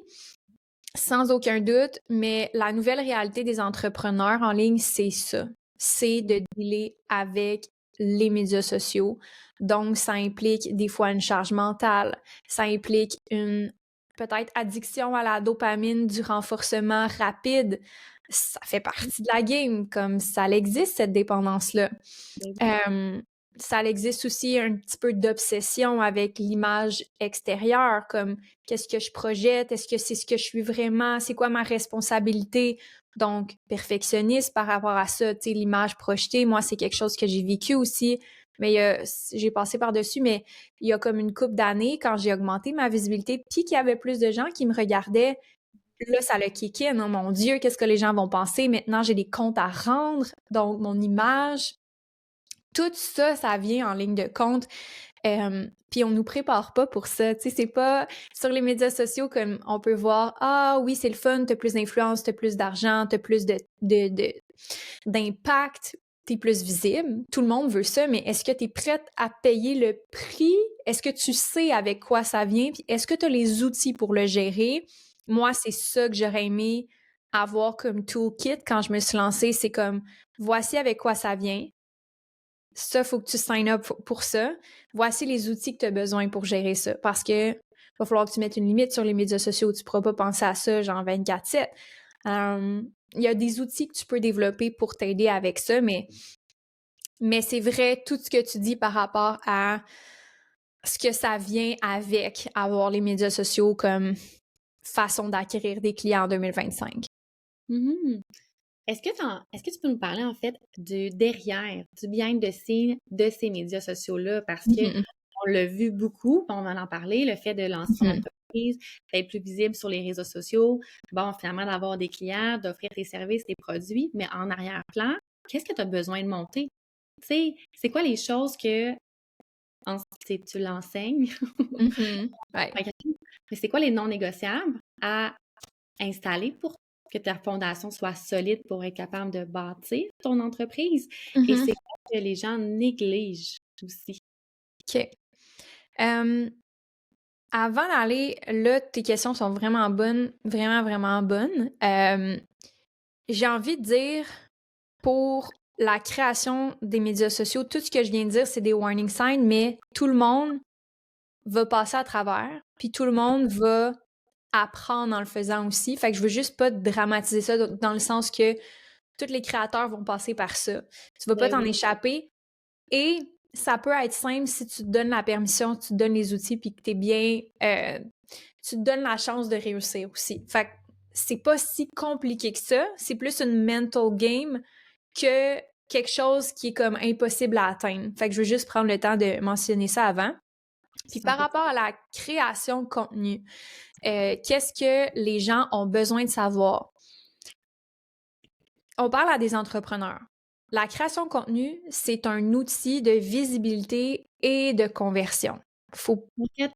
B: sans aucun doute, mais la nouvelle réalité des entrepreneurs en ligne, c'est ça. C'est de dealer avec les médias sociaux. Donc, ça implique des fois une charge mentale, ça implique une peut-être addiction à la dopamine, du renforcement rapide. Ça fait partie de la game, comme ça existe, cette dépendance-là. Euh, ça existe aussi un petit peu d'obsession avec l'image extérieure, comme qu'est-ce que je projette, est-ce que c'est ce que je suis vraiment, c'est quoi ma responsabilité? Donc, perfectionniste par rapport à ça, tu sais, l'image projetée, moi, c'est quelque chose que j'ai vécu aussi, mais j'ai passé par-dessus, mais il y a comme une couple d'années, quand j'ai augmenté ma visibilité, puis qu'il y avait plus de gens qui me regardaient, là, ça le kick in, oh mon Dieu, qu'est-ce que les gens vont penser? Maintenant, j'ai des comptes à rendre, donc mon image, tout ça, ça vient en ligne de compte. Puis on nous prépare pas pour ça. Tu sais, c'est pas sur les médias sociaux comme on peut voir, ah oui, c'est le fun, t'as plus d'influence, t'as plus d'argent, t'as plus d'impact, t'es plus visible. Tout le monde veut ça, mais est-ce que t'es prête à payer le prix? Est-ce que tu sais avec quoi ça vient? Puis est-ce que t'as les outils pour le gérer? Moi, c'est ça que j'aurais aimé avoir comme toolkit quand je me suis lancée. C'est comme, voici avec quoi ça vient. Ça, faut que tu sign up pour ça. Voici les outils que tu as besoin pour gérer ça. Parce que va falloir que tu mettes une limite sur les médias sociaux. Tu ne pourras pas penser à ça genre 24/7. Il y a des outils que tu peux développer pour t'aider avec ça, mais c'est vrai tout ce que tu dis par rapport à ce que ça vient avec avoir les médias sociaux comme façon d'acquérir des clients en 2025.
A: Mhm. Est-ce que tu peux nous parler en fait du derrière, du behind the scene de ces médias sociaux-là? Parce que
B: Mhm.
A: on l'a vu beaucoup, on en a parlé, le fait de lancer son
B: Mhm.
A: entreprise, d'être plus visible sur les réseaux sociaux, bon, finalement d'avoir des clients, d'offrir tes services, tes produits, mais en arrière-plan, qu'est-ce que tu as besoin de monter? Tu sais, c'est quoi les choses que tu l'enseignes?
B: Mhm. Ouais.
A: Mais c'est quoi les non négociables à installer pour que ta fondation soit solide pour être capable de bâtir ton entreprise? Et
B: Mhm.
A: c'est quoi que les gens négligent aussi?
B: OK. Euh, Avant d'aller, là, tes questions sont vraiment bonnes, vraiment, vraiment bonnes. J'ai envie de dire, pour la création des médias sociaux, tout ce que je viens de dire, c'est des warning signs, mais tout le monde va passer à travers, puis tout le monde va apprendre en le faisant aussi. Fait que je veux juste pas dramatiser ça dans le sens que tous les créateurs vont passer par ça. Tu vas pas
A: Ben
B: t'en
A: oui.
B: échapper. Et ça peut être simple si tu te donnes la permission, tu te donnes les outils, puis que t'es bien... tu te donnes la chance de réussir aussi. Fait que c'est pas si compliqué que ça. C'est plus une mental game que quelque chose qui est comme impossible à atteindre. Fait que je veux juste prendre le temps de mentionner ça avant. Puis par
A: 100%.
B: rapport à la création de contenu, qu'est-ce que les gens ont besoin de savoir? On parle à des entrepreneurs. La création de contenu, c'est un outil de visibilité et de conversion. Faut...
A: En fait,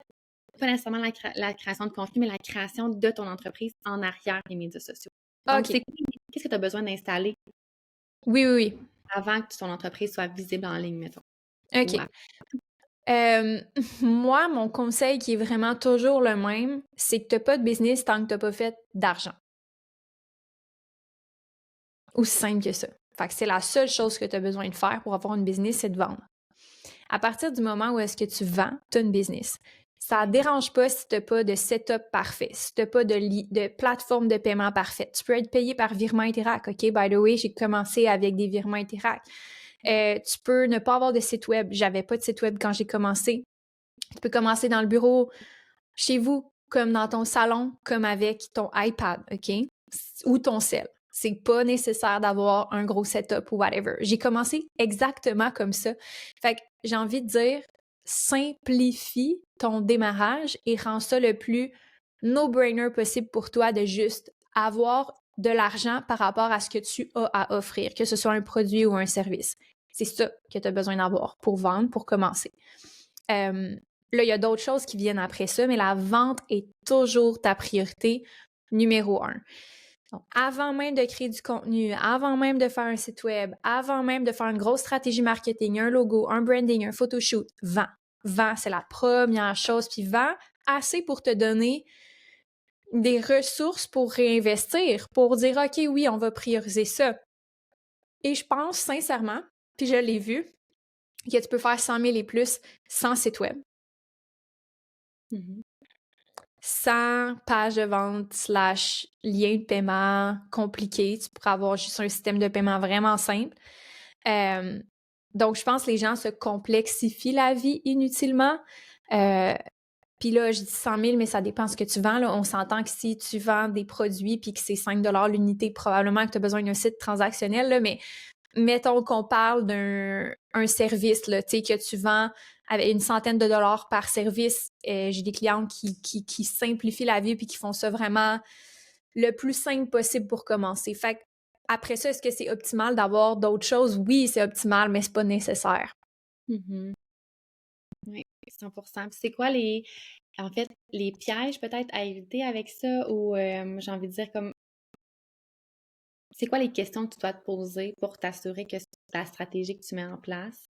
A: pas nécessairement la création de contenu, mais la création de ton entreprise en arrière des médias sociaux. Donc,
B: OK.
A: qu'est-ce que tu as besoin d'installer
B: Oui, oui, oui.
A: avant que ton entreprise soit visible en ligne, mettons? Ou
B: OK. Moi, mon conseil qui est vraiment toujours le même, c'est que tu n'as pas de business tant que tu n'as pas fait d'argent. Aussi simple que ça. Fait que c'est la seule chose que tu as besoin de faire pour avoir une business, c'est de vendre. À partir du moment où est-ce que tu vends, tu as une business. Ça ne dérange pas si tu n'as pas de setup parfait, si tu n'as pas de plateforme de paiement parfaite. Tu peux être payé par virement Interac. OK, by the way, j'ai commencé avec des virements Interac. Tu peux ne pas avoir de site web. J'avais pas de site web quand j'ai commencé. Tu peux commencer dans le bureau, chez vous, comme dans ton salon, comme avec ton iPad, OK? Ou ton cell. C'est pas nécessaire d'avoir un gros setup ou whatever. J'ai commencé exactement comme ça. Fait que j'ai envie de dire, simplifie ton démarrage et rends ça le plus no-brainer possible pour toi de juste avoir de l'argent par rapport à ce que tu as à offrir, que ce soit un produit ou un service. C'est ça que tu as besoin d'avoir pour vendre, pour commencer. Là, il y a d'autres choses qui viennent après ça, mais la vente est toujours ta priorité numéro 1. Donc, avant même de créer du contenu, avant même de faire un site web, avant même de faire une grosse stratégie marketing, un logo, un branding, un photoshoot, vends. Vends, c'est la première chose. Puis vends assez pour te donner des ressources pour réinvestir, pour dire, OK, oui, on va prioriser ça. Et je pense sincèrement, puis je l'ai vu, que tu peux faire 100 000 et plus sans site web, sans page de vente / lien de paiement compliqué. Tu pourrais avoir juste un système de paiement vraiment simple. Donc, je pense que les gens se complexifient la vie inutilement. Puis là, je dis 100 000, mais ça dépend de ce que tu vends. Là. On s'entend que si tu vends des produits puis que c'est 5 l'unité, probablement que tu as besoin d'un site transactionnel, là, mais mettons qu'on parle d'un service là, que tu vends avec une centaine de dollars par service. J'ai des clients qui simplifient la vie puis qui font ça vraiment le plus simple possible pour commencer. Fait que après ça, est-ce que c'est optimal d'avoir d'autres choses? Oui, c'est optimal, mais c'est pas nécessaire.
A: Oui, 100%. Puis c'est quoi en fait, les pièges peut-être à éviter avec ça ou j'ai envie de dire comme, c'est quoi les questions que tu dois te poser pour t'assurer que la stratégie que tu mets en place,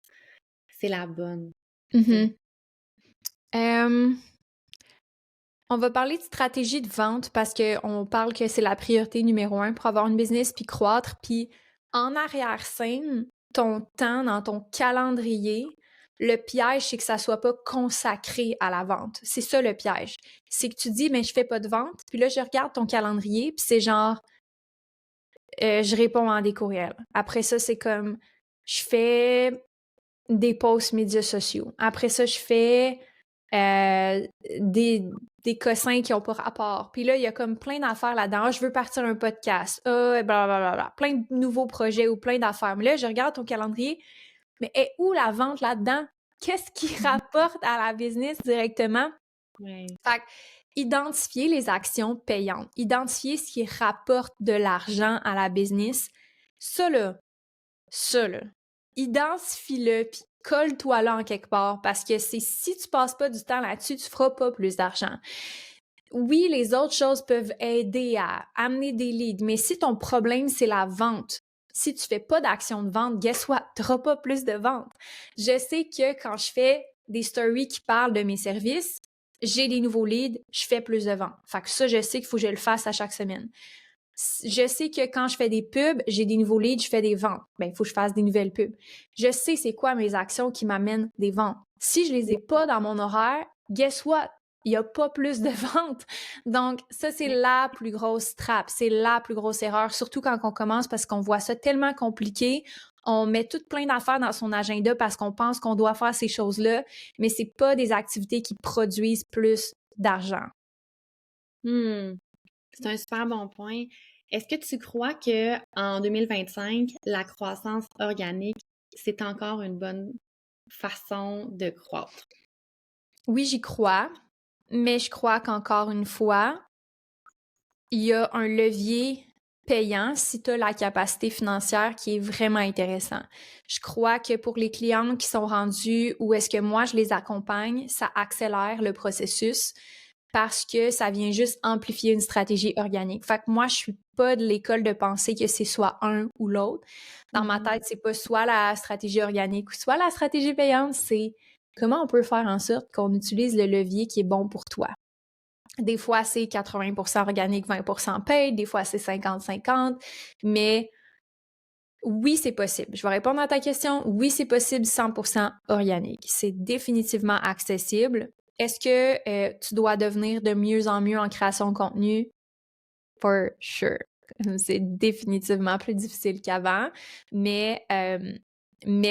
A: c'est la bonne?
B: Mm-hmm. On va parler de stratégie de vente parce qu'on parle que c'est la priorité numéro 1 pour avoir une business puis croître. Puis en arrière-scène, ton temps dans ton calendrier, le piège, c'est que ça soit pas consacré à la vente. C'est ça le piège. C'est que tu dis, mais je fais pas de vente. Puis là, je regarde ton calendrier, puis c'est genre, je réponds à des courriels. Après ça, c'est comme, je fais des posts médias sociaux. Après ça, je fais des cossins qui n'ont pas rapport. Puis là, il y a comme plein d'affaires là-dedans. Ah, je veux partir un podcast. Blablabla. Plein de nouveaux projets ou plein d'affaires. Mais là, je regarde ton calendrier. Mais est où la vente là-dedans? Qu'est-ce qui rapporte à la business directement?
A: Ouais.
B: Fait que, identifier les actions payantes. Identifier ce qui rapporte de l'argent à la business. Ça, là, identifie-le, puis colle-toi là en quelque part, parce que si tu passes pas du temps là-dessus, tu feras pas plus d'argent. Oui, les autres choses peuvent aider à amener des leads, mais si ton problème, c'est la vente, si tu fais pas d'action de vente, guess what? Tu n'auras pas plus de ventes. Je sais que quand je fais des stories qui parlent de mes services, j'ai des nouveaux leads, je fais plus de ventes. Fait que ça, je sais qu'il faut que je le fasse à chaque semaine. Je sais que quand je fais des pubs, j'ai des nouveaux leads, je fais des ventes. Il faut que je fasse des nouvelles pubs. Je sais c'est quoi mes actions qui m'amènent des ventes. Si je les ai pas dans mon horaire, guess what? Il n'y a pas plus de ventes. Donc, ça, c'est la plus grosse trappe. C'est la plus grosse erreur, surtout quand on commence parce qu'on voit ça tellement compliqué. On met tout plein d'affaires dans son agenda parce qu'on pense qu'on doit faire ces choses-là, mais c'est pas des activités qui produisent plus d'argent.
A: C'est un super bon point. Est-ce que tu crois que en 2025, la croissance organique, c'est encore une bonne façon de croître?
B: Oui, j'y crois, mais je crois qu'encore une fois, il y a un levier payant si tu as la capacité financière qui est vraiment intéressant. Je crois que pour les clients qui sont rendus où est-ce que moi je les accompagne, ça accélère le processus parce que ça vient juste amplifier une stratégie organique. Fait que moi, je suis pas de l'école de penser que c'est soit un ou l'autre. Dans ma tête, c'est pas soit la stratégie organique ou soit la stratégie payante, c'est comment on peut faire en sorte qu'on utilise le levier qui est bon pour toi. Des fois, c'est 80% organique, 20% paid, des fois, c'est 50-50, mais oui, c'est possible. Je vais répondre à ta question. Oui, c'est possible 100% organique. C'est définitivement accessible. Est-ce que tu dois devenir de mieux en mieux en création de contenu? For sure. C'est définitivement plus difficile qu'avant, mais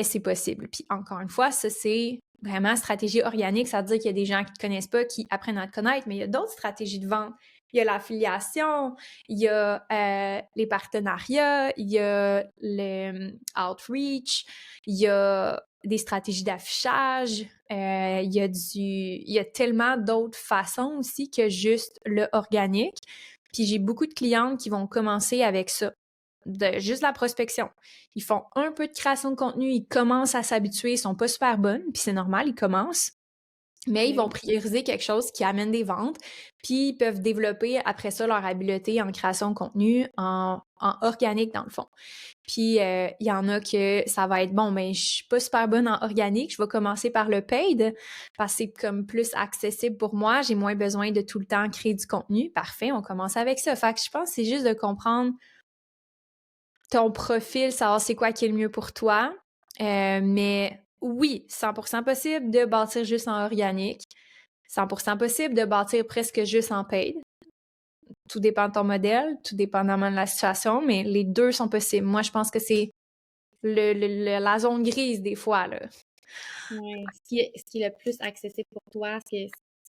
B: c'est possible. Puis encore une fois, ça, c'est vraiment stratégie organique. Ça veut dire qu'il y a des gens qui ne te connaissent pas, qui apprennent à te connaître, mais il y a d'autres stratégies de vente. Il y a l'affiliation, il y a les partenariats, il y a le outreach, il y a des stratégies d'affichage, il y a tellement d'autres façons aussi que juste le organique. Puis j'ai beaucoup de clientes qui vont commencer avec ça, juste la prospection. Ils font un peu de création de contenu, ils commencent à s'habituer, ils sont pas super bonnes, puis c'est normal, ils commencent. Mais ils vont prioriser quelque chose qui amène des ventes, puis ils peuvent développer après ça leur habileté en création de contenu, en en organique dans le fond. Puis il y en a que ça va être bon, mais je suis pas super bonne en organique, je vais commencer par le paid parce que c'est comme plus accessible pour moi, j'ai moins besoin de tout le temps créer du contenu. Parfait, on commence avec ça. Fait que je pense que c'est juste de comprendre ton profil, savoir c'est quoi qui est le mieux pour toi. Mais oui, 100% possible de bâtir juste en organique. 100% possible de bâtir presque juste en paid. Tout dépend de ton modèle, tout dépendamment de la situation, mais les deux sont possibles. Moi, je pense que c'est la zone grise des fois, là.
A: Ouais. Ce qui est le plus accessible pour toi, ce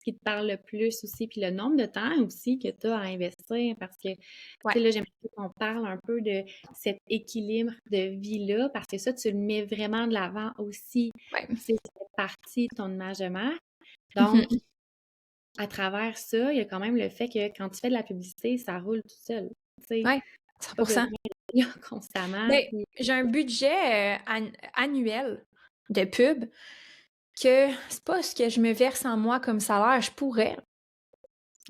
A: qui te parle le plus aussi, puis le nombre de temps aussi que tu as à investir, parce que, tu
B: Ouais.
A: sais, là, j'aimerais qu'on parle un peu de cet équilibre de vie-là, parce que ça, tu le mets vraiment de l'avant aussi.
B: Ouais.
A: Tu sais, ça fait partie de ton image de marque. Donc, à travers ça, il y a quand même le fait que quand tu fais de la publicité, ça roule tout seul. Tu sais,
B: Ouais,
A: pas
B: 100%.
A: besoin d'être là constamment.
B: Mais
A: Puis,
B: j'ai un budget annuel de pub que c'est pas ce que je me verse en moi comme salaire. Je pourrais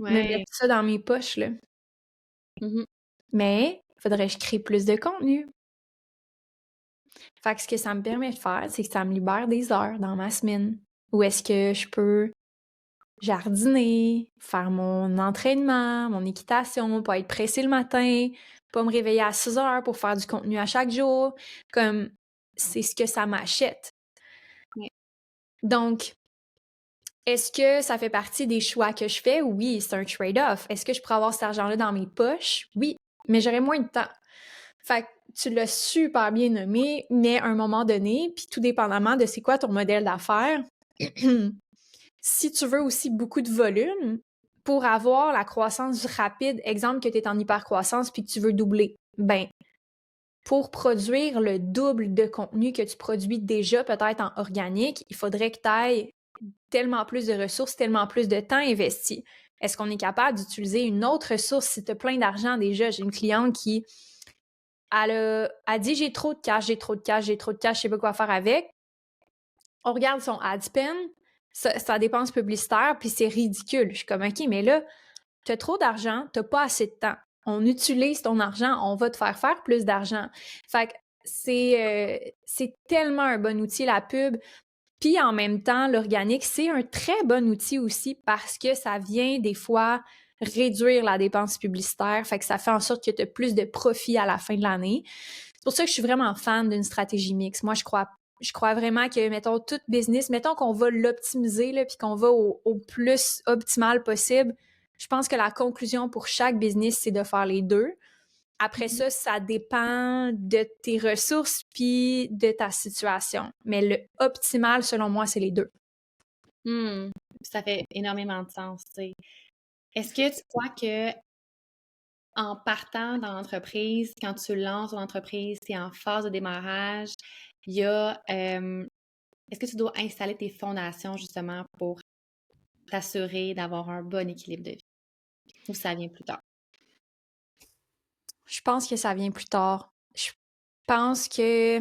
B: me mettre
A: ouais.
B: ça dans mes poches, là.
A: Mhm.
B: Mais il faudrait que je crée plus de contenu. Fait que ce que ça me permet de faire, c'est que ça me libère des heures dans ma semaine. Où est-ce que je peux jardiner, faire mon entraînement, mon équitation, pas être pressée le matin, pas me réveiller à 6 heures pour faire du contenu à chaque jour. Comme, c'est ce que ça m'achète.
A: Ouais.
B: Donc, est-ce que ça fait partie des choix que je fais? Oui, c'est un trade-off. Est-ce que je pourrais avoir cet argent-là dans mes poches? Oui, mais j'aurais moins de temps. Fait que tu l'as super bien nommé, mais à un moment donné, puis tout dépendamment de c'est quoi ton modèle d'affaires, si tu veux aussi beaucoup de volume, pour avoir la croissance rapide, exemple que tu es en hypercroissance puis que tu veux doubler, ben, pour produire le double de contenu que tu produis déjà peut-être en organique, il faudrait que tu ailles tellement plus de ressources, tellement plus de temps investi. Est-ce qu'on est capable d'utiliser une autre ressource si tu as plein d'argent déjà? J'ai une cliente qui a dit j'ai trop de cash, j'ai trop de cash, j'ai trop de cash, je sais pas quoi faire avec. On regarde son ad spend, sa dépense publicitaire, puis c'est ridicule. Je suis comme, OK, mais là, t'as trop d'argent, t'as pas assez de temps. On utilise ton argent, on va te faire plus d'argent. Fait que c'est tellement un bon outil, la pub. Puis en même temps, l'organique, c'est un très bon outil aussi parce que ça vient des fois réduire la dépense publicitaire. Fait que ça fait en sorte que tu as plus de profit à la fin de l'année. C'est pour ça que je suis vraiment fan d'une stratégie mixte. Moi, je crois vraiment que, mettons, tout business, mettons qu'on va l'optimiser, là, puis qu'on va au plus optimal possible. Je pense que la conclusion pour chaque business, c'est de faire les deux. Après ça, ça dépend de tes ressources puis de ta situation. Mais le optimal, selon moi, c'est les deux.
A: Ça fait énormément de sens, tu sais. Est-ce que tu crois que en partant dans l'entreprise, quand tu lances ton entreprise, tu es en phase de démarrage, il y a est-ce que tu dois installer tes fondations justement pour t'assurer d'avoir un bon équilibre de vie? Ou ça vient plus tard?
B: Je pense que ça vient plus tard. Je pense que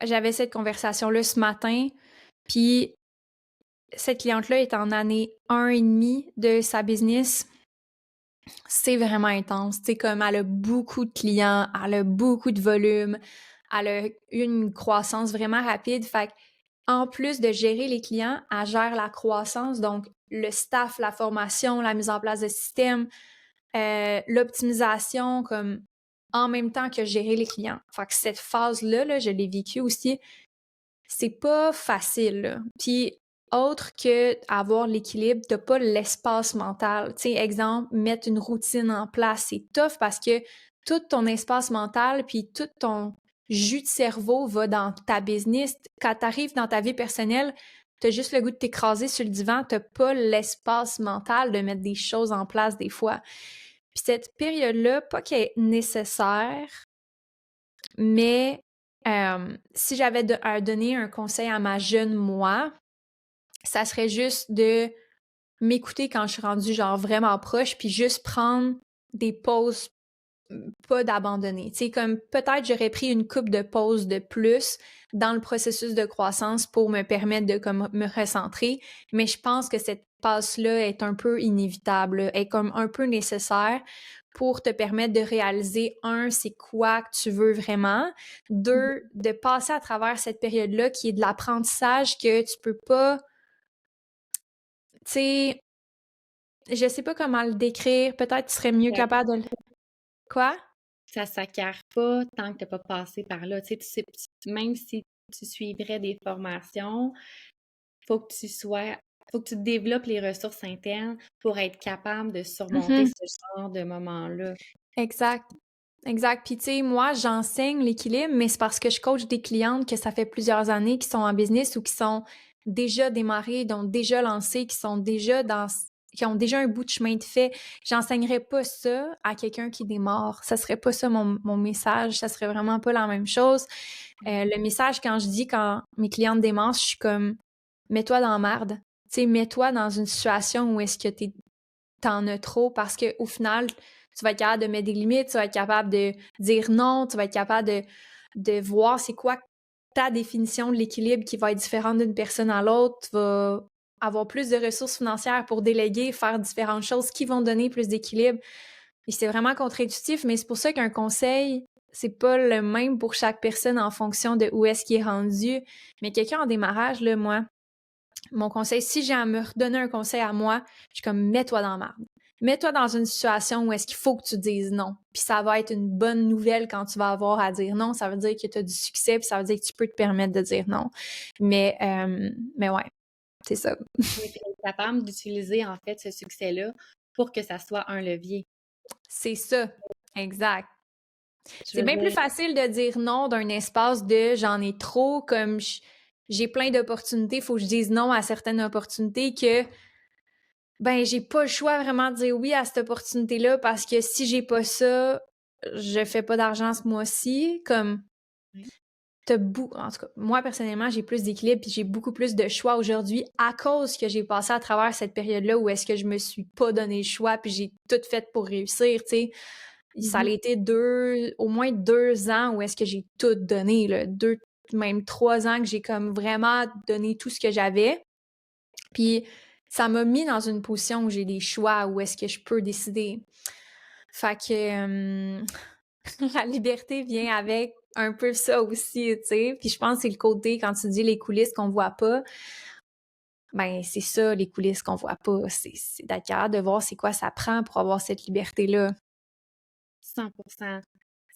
B: j'avais cette conversation-là ce matin, puis cette cliente-là est en année 1,5 de sa business. C'est vraiment intense. Tu sais, comme elle a beaucoup de clients, elle a beaucoup de volume, elle a une croissance vraiment rapide. Fait en plus de gérer les clients, elle gère la croissance, donc le staff, la formation, la mise en place de systèmes, l'optimisation, comme en même temps que gérer les clients. Fait que cette phase-là, là, je l'ai vécue aussi. C'est pas facile, là. Puis autre que avoir l'équilibre, t'as pas l'espace mental. Tu sais, exemple, mettre une routine en place, c'est tough parce que tout ton espace mental puis tout ton jus de cerveau va dans ta business. Quand t'arrives dans ta vie personnelle, t'as juste le goût de t'écraser sur le divan, t'as pas l'espace mental de mettre des choses en place des fois. Puis cette période-là, pas qu'elle est nécessaire, mais si j'avais à donner un conseil à ma jeune moi, ça serait juste de m'écouter quand je suis rendue genre vraiment proche, puis juste prendre des pauses, pas d'abandonner. Tu sais, comme peut-être j'aurais pris une couple de pauses de plus dans le processus de croissance pour me permettre de comme me recentrer, mais je pense que cette passe-là est un peu inévitable, est comme un peu nécessaire pour te permettre de réaliser, un, c'est quoi que tu veux vraiment, deux, de passer à travers cette période-là qui est de l'apprentissage que tu peux pas, tu sais, je sais pas comment le décrire, peut-être tu serais mieux capable de le... Quoi?
A: Ça s'acquiert pas tant que tu n'as pas passé par là. Même si tu suivrais des formations, faut que faut que tu développes les ressources internes pour être capable de surmonter
B: Mhm.
A: ce genre de moments-là.
B: Exact. Exact. Puis, tu sais, moi, j'enseigne l'équilibre, mais c'est parce que je coach des clientes que ça fait plusieurs années qui sont en business ou qui sont déjà démarrées, donc déjà lancées, qui ont déjà un bout de chemin de fait. J'enseignerais pas ça à quelqu'un qui démarre. Ça serait pas ça mon message. Ça serait vraiment pas la même chose. Le message, quand mes clientes démarrent, je suis comme, mets-toi dans la merde. Tu sais, mets-toi dans une situation où est-ce que t'en as trop parce que au final, tu vas être capable de mettre des limites, tu vas être capable de dire non, tu vas être capable de voir c'est quoi ta définition de l'équilibre qui va être différente d'une personne à l'autre. Tu vas avoir plus de ressources financières pour déléguer, faire différentes choses qui vont donner plus d'équilibre. Et c'est vraiment contre-intuitif, mais c'est pour ça qu'un conseil, c'est pas le même pour chaque personne en fonction de où est-ce qu'il est rendu. Mais quelqu'un en démarrage, là, moi, mon conseil, si j'ai à me redonner un conseil à moi, je suis comme mets-toi dans la merde. Mets-toi dans une situation où est-ce qu'il faut que tu dises non. Puis ça va être une bonne nouvelle quand tu vas avoir à dire non. Ça veut dire que tu as du succès, puis ça veut dire que tu peux te permettre de dire non. Mais ouais, c'est ça.
A: Mais puis être capable d'utiliser en fait ce succès-là pour que ça soit un levier.
B: C'est ça. Exact.
A: Je
B: C'est
A: veux
B: bien plus
A: dire,
B: facile de dire non d'un espace de j'en ai trop, comme j'ai plein d'opportunités, faut que je dise non à certaines opportunités que ben j'ai pas le choix vraiment de dire oui à cette opportunité-là parce que si j'ai pas ça, je fais pas d'argent ce mois-ci. Comme
A: oui.
B: en tout cas, moi personnellement, j'ai plus d'équilibre puis j'ai beaucoup plus de choix aujourd'hui à cause que j'ai passé à travers cette période-là où est-ce que je me suis pas donné le choix puis j'ai tout fait pour réussir, tu sais. Ça a été au moins 2 ans où est-ce que j'ai tout donné, là. Même 3 ans que j'ai comme vraiment donné tout ce que j'avais. Puis ça m'a mis dans une position où j'ai des choix, où est-ce que je peux décider. Fait que la liberté vient avec un peu ça aussi, tu sais. Puis je pense que c'est le côté, quand tu dis les coulisses qu'on voit pas, ben c'est ça, les coulisses qu'on voit pas. C'est d'être capable de voir c'est quoi ça prend pour avoir cette liberté-là.
A: 100%.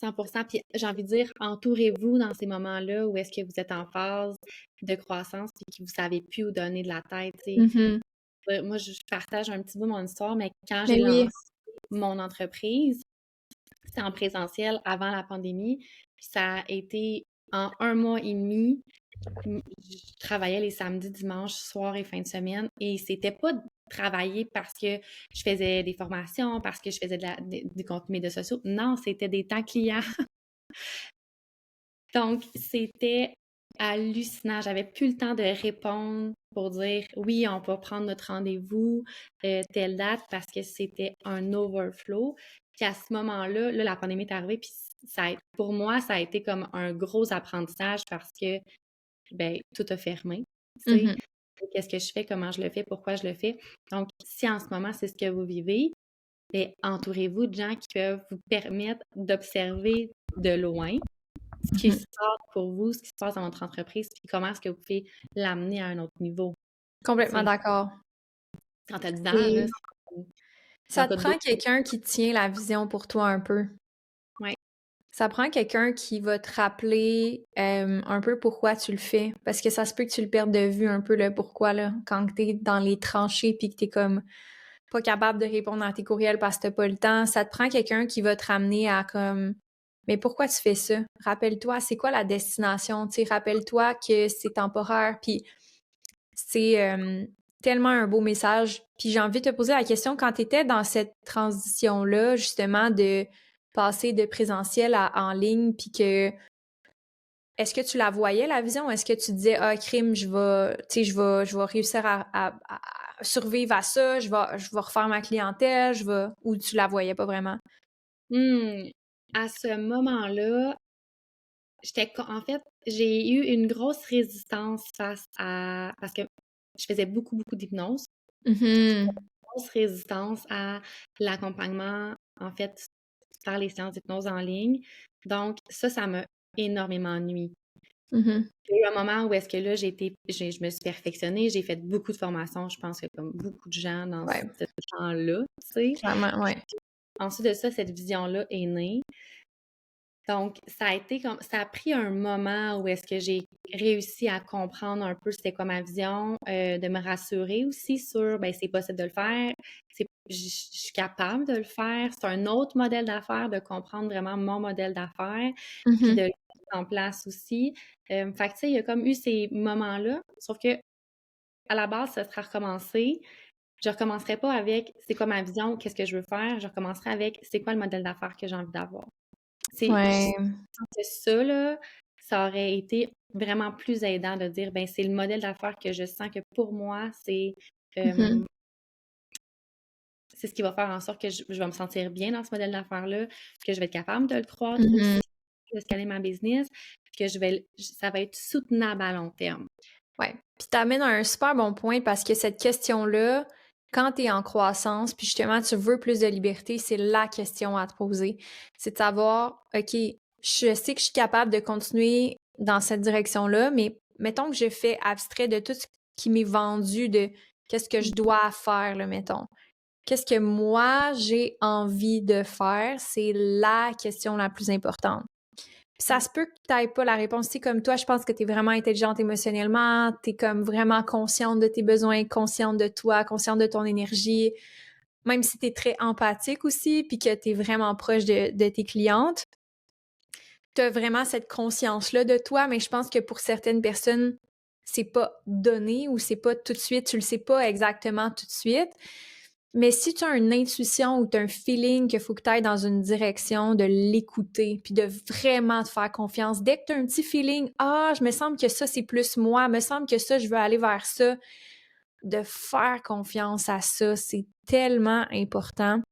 A: 100%. Puis j'ai envie de dire, entourez-vous dans ces moments-là où est-ce que vous êtes en phase de croissance et que vous savez plus où donner de la tête, tu sais.
B: Mhm.
A: Moi, je partage un petit peu mon histoire, mais quand j'ai
B: Mais oui.
A: lancé mon entreprise, c'était en présentiel avant la pandémie. Puis ça a été en 1 mois et demi. Je travaillais les samedis, dimanches, soir et fin de semaine. Et c'était pas de travailler parce que je faisais des formations, parce que je faisais du contenu médias sociaux. Non, c'était des temps clients. Donc, c'était hallucinant. J'avais plus le temps de répondre pour dire oui, on va prendre notre rendez-vous telle date parce que c'était un overflow. Puis à ce moment-là, la pandémie est arrivée, puis pour moi, ça a été comme un gros apprentissage parce que ben, tout a fermé. Tu sais,
B: Mhm.
A: qu'est-ce que je fais, comment je le fais, pourquoi je le fais. Donc, si en ce moment, c'est ce que vous vivez, ben, entourez-vous de gens qui peuvent vous permettre d'observer de loin ce qui
B: Mhm.
A: se passe pour vous, ce qui se passe dans votre entreprise, puis comment est-ce que vous pouvez l'amener à un autre niveau.
B: Complètement
A: C'est
B: d'accord.
A: quand t'as dedans, là,
B: Et
A: ça
B: ça te
A: coûte deux.
B: prend quelqu'un qui tient la vision pour toi un peu.
A: Ouais.
B: Ça prend quelqu'un qui va te rappeler un peu pourquoi tu le fais. Parce que ça se peut que tu le perdes de vue un peu, le pourquoi, là, quand t'es dans les tranchées puis que t'es comme pas capable de répondre à tes courriels parce que t'as pas le temps. Ça te prend quelqu'un qui va te ramener à comme mais pourquoi tu fais ça? Rappelle-toi, c'est quoi la destination? Tu sais, rappelle-toi que c'est temporaire. Puis c'est tellement un beau message. Puis j'ai envie de te poser la question, quand tu étais dans cette transition-là, justement, de passer de présentiel à en ligne, puis que est-ce que tu la voyais, la vision? Est-ce que tu disais, ah, crime, tu sais, je vais réussir à survivre à ça, je vais refaire ma clientèle, ou tu la voyais pas vraiment?
A: Hmm. À ce moment-là, en fait, j'ai eu une grosse résistance parce que je faisais beaucoup, beaucoup d'hypnose.
B: Mhm.
A: Grosse résistance à l'accompagnement en fait, faire les séances d'hypnose en ligne. Donc, ça m'a énormément nui.
B: Mhm.
A: Il y a eu un moment où est-ce que là, je me suis perfectionnée, j'ai fait beaucoup de formations, je pense que comme beaucoup de gens dans ce
B: Ouais,
A: champ-là, tu sais.
B: clairement, ouais.
A: Ensuite de ça, cette vision-là est née. Donc, ça a pris un moment où est-ce que j'ai réussi à comprendre un peu c'était quoi ma vision, de me rassurer aussi sur, ben c'est possible de le faire, je suis capable de le faire, c'est un autre modèle d'affaires, de comprendre vraiment mon modèle d'affaires, puis de
B: Mhm.
A: le mettre en place aussi. Fait que, tu sais, il y a comme eu ces moments-là, sauf que à la base, ça sera recommencé. Je recommencerai pas avec c'est quoi ma vision, qu'est-ce que je veux faire, je recommencerai avec c'est quoi le modèle d'affaires que j'ai envie d'avoir. Je
B: Ouais.
A: pense que ça, là, ça aurait été vraiment plus aidant de dire, ben c'est le modèle d'affaires que je sens que pour moi,
B: Mhm.
A: c'est ce qui va faire en sorte que je vais me sentir bien dans ce modèle d'affaires-là, que je vais être capable de le croître
B: Mhm.
A: aussi, de scaler ma business, puis que ça va être soutenable à long terme.
B: Ouais. Puis t'amènes un super bon point parce que cette question-là, quand tu es en croissance, puis justement tu veux plus de liberté, c'est la question à te poser. C'est de savoir, OK, je sais que je suis capable de continuer dans cette direction-là, mais mettons que je fais abstrait de tout ce qui m'est vendu de qu'est-ce que je dois faire, là, mettons. Qu'est-ce que moi j'ai envie de faire? C'est la question la plus importante. Ça se peut que tu n'aies pas la réponse. Tu sais, comme toi, je pense que tu es vraiment intelligente émotionnellement, tu es comme vraiment consciente de tes besoins, consciente de toi, consciente de ton énergie, même si tu es très empathique aussi, puis que tu es vraiment proche de tes clientes. Tu as vraiment cette conscience-là de toi, mais je pense que pour certaines personnes, c'est pas donné ou c'est pas tout de suite, tu le sais pas exactement tout de suite. Mais si tu as une intuition ou tu as un feeling qu'il faut que tu ailles dans une direction, de l'écouter, puis de vraiment te faire confiance. Dès que tu as un petit feeling, ah, je me semble que ça, c'est plus moi, me semble que ça, je veux aller vers ça, de faire confiance à ça, c'est tellement important.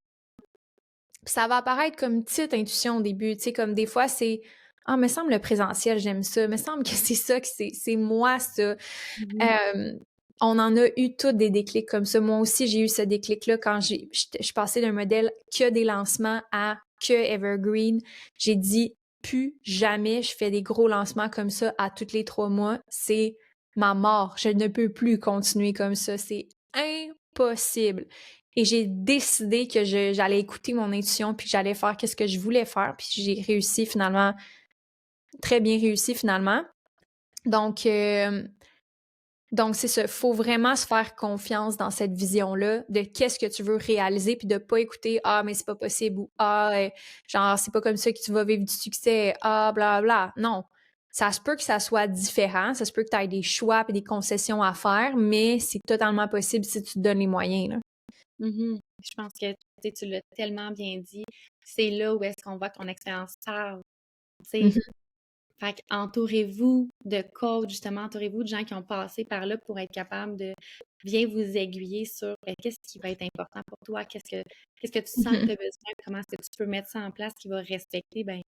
B: Puis ça va apparaître comme une petite intuition au début, tu sais, comme des fois, c'est ah, me semble le présentiel, j'aime ça. Me semble que c'est ça, que c'est moi, ça.
A: Mhm.
B: Euh, on en a eu tous des déclics comme ça. Moi aussi, j'ai eu ce déclic-là quand je passais d'un modèle que des lancements à que Evergreen. J'ai dit, plus jamais je fais des gros lancements comme ça à tous les 3 mois. C'est ma mort. Je ne peux plus continuer comme ça. C'est impossible. Et j'ai décidé que j'allais écouter mon intuition puis que j'allais faire ce que je voulais faire. Puis j'ai réussi finalement, très bien réussi finalement. Donc, donc, c'est ça. Faut vraiment se faire confiance dans cette vision-là de qu'est-ce que tu veux réaliser, puis de pas écouter ah mais c'est pas possible ou ah genre c'est pas comme ça que tu vas vivre du succès ah bla bla. Non, ça se peut que ça soit différent, ça se peut que tu aies des choix et des concessions à faire, mais c'est totalement possible si tu te donnes les moyens là.
A: Mhm. Je pense que tu l'as tellement bien dit. C'est là où est-ce qu'on voit que ton expérience parle. Tu sais,
B: Mhm.
A: fait entourez-vous de coachs, justement, entourez-vous de gens qui ont passé par là pour être capable de bien vous aiguiller sur ben, qu'est-ce qui va être important pour toi, qu'est-ce que tu sens que tu
B: Mhm.
A: as besoin, comment est-ce que tu peux mettre ça en place qui va respecter ben,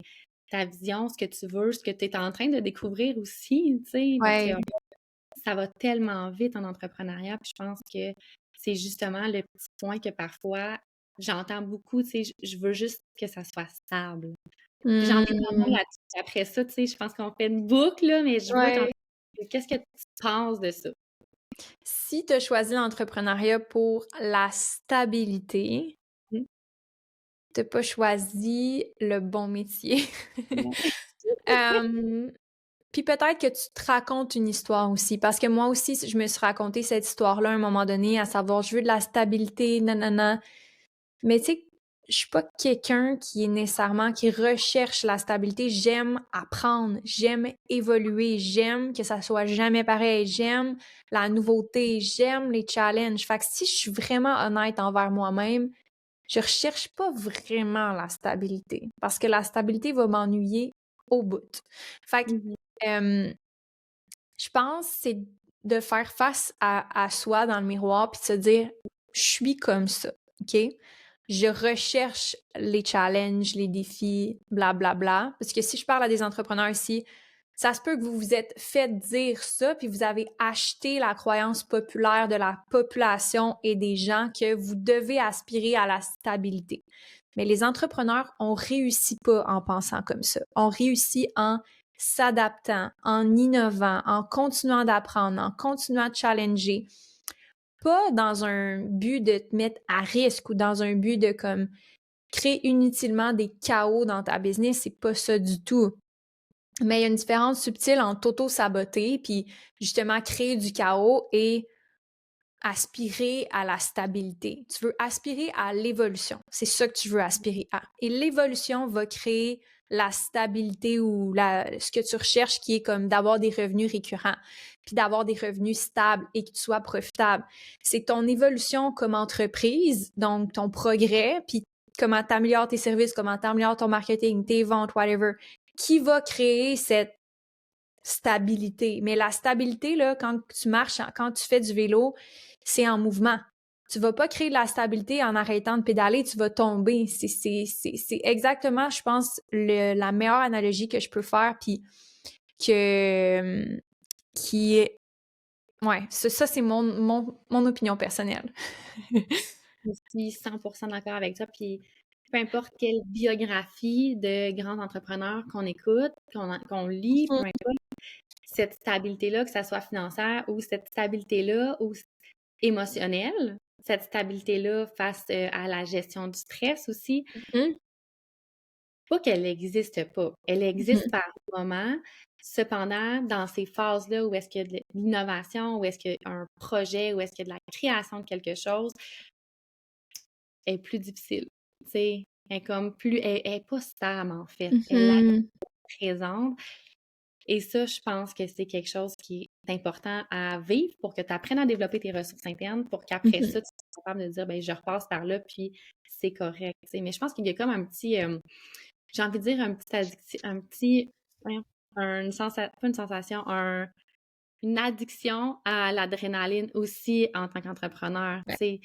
A: ta vision, ce que tu veux, ce que tu es en train de découvrir aussi, tu sais, parce que
B: Ouais.
A: ça va tellement vite en entrepreneuriat, puis je pense que c'est justement le petit point que parfois j'entends beaucoup, tu sais, je veux juste que ça soit stable. Puis j'en ai parlé
B: Hmm.
A: là-dessus. Après ça, tu sais, je pense qu'on fait une boucle, là, mais je veux t'entendre.
B: Ouais.
A: Qu'est-ce que tu penses de ça?
B: Si tu as choisi l'entrepreneuriat pour la stabilité,
A: Mmh.
B: t'as pas choisi le bon métier.
A: Ouais.
B: Euh, Puis peut-être que tu te racontes une histoire aussi, parce que moi aussi, je me suis raconté cette histoire-là à un moment donné, à savoir, je veux de la stabilité, nanana. Mais tu sais, je suis pas quelqu'un qui est nécessairement, qui recherche la stabilité. J'aime apprendre, j'aime évoluer, j'aime que ça soit jamais pareil, j'aime la nouveauté, j'aime les challenges. Fait que si je suis vraiment honnête envers moi-même, je recherche pas vraiment la stabilité, parce que la stabilité va m'ennuyer au bout. Fait que
A: Mhm.
B: euh, je pense que c'est de faire face à soi dans le miroir puis de se dire je suis comme ça, OK? Je recherche les challenges, les défis, blablabla. Bla, bla. Parce que si je parle à des entrepreneurs ici, ça se peut que vous vous êtes fait dire ça, puis vous avez acheté la croyance populaire de la population et des gens que vous devez aspirer à la stabilité. Mais les entrepreneurs, on réussit pas en pensant comme ça. On réussit en s'adaptant, en innovant, en continuant d'apprendre, en continuant de challenger. Pas dans un but de te mettre à risque ou dans un but de comme créer inutilement des chaos dans ta business, c'est pas ça du tout. Mais il y a une différence subtile entre t'auto-saboter puis justement créer du chaos et aspirer à la stabilité. Tu veux aspirer à l'évolution. C'est ça que tu veux aspirer à. Et l'évolution va créer la stabilité ou ce que tu recherches qui est comme d'avoir des revenus récurrents, puis d'avoir des revenus stables et que tu sois profitable. C'est ton évolution comme entreprise, donc ton progrès, puis comment tu améliores tes services, comment tu améliores ton marketing, tes ventes, whatever, qui va créer cette stabilité. Mais la stabilité, là, quand tu marches, quand tu fais du vélo, c'est en mouvement. Tu vas pas créer de la stabilité en arrêtant de pédaler, tu vas tomber. C'est exactement, je pense, la meilleure analogie que je peux faire, puis qui est... Ouais, ça c'est mon opinion personnelle.
A: Je suis 100% d'accord avec toi. Puis peu importe quelle biographie de grands entrepreneurs qu'on écoute, qu'on lit, peu importe, cette stabilité-là, que ça soit financière ou cette stabilité-là ou émotionnelle, cette stabilité-là face à la gestion du stress aussi,
B: Mhm.
A: pas qu'elle n'existe pas. Elle existe par moments. Cependant, dans ces phases-là où est-ce qu'il y a de l'innovation, où est-ce qu'il y a un projet, où est-ce qu'il y a de la création de quelque chose, elle est plus difficile. Tu sais, elle est pas stable en fait. Elle
B: Mhm.
A: est présente. Et ça, je pense que c'est quelque chose qui est important à vivre pour que tu apprennes à développer tes ressources internes, pour qu'après ça, tu sois capable de dire, ben je repasse par là, puis c'est correct. Tu sais. Mais je pense qu'il y a comme un petit, j'ai envie de dire voyons, pas une sensation, une addiction à l'adrénaline aussi en tant qu'entrepreneur. Tu
B: Ouais.
A: sais,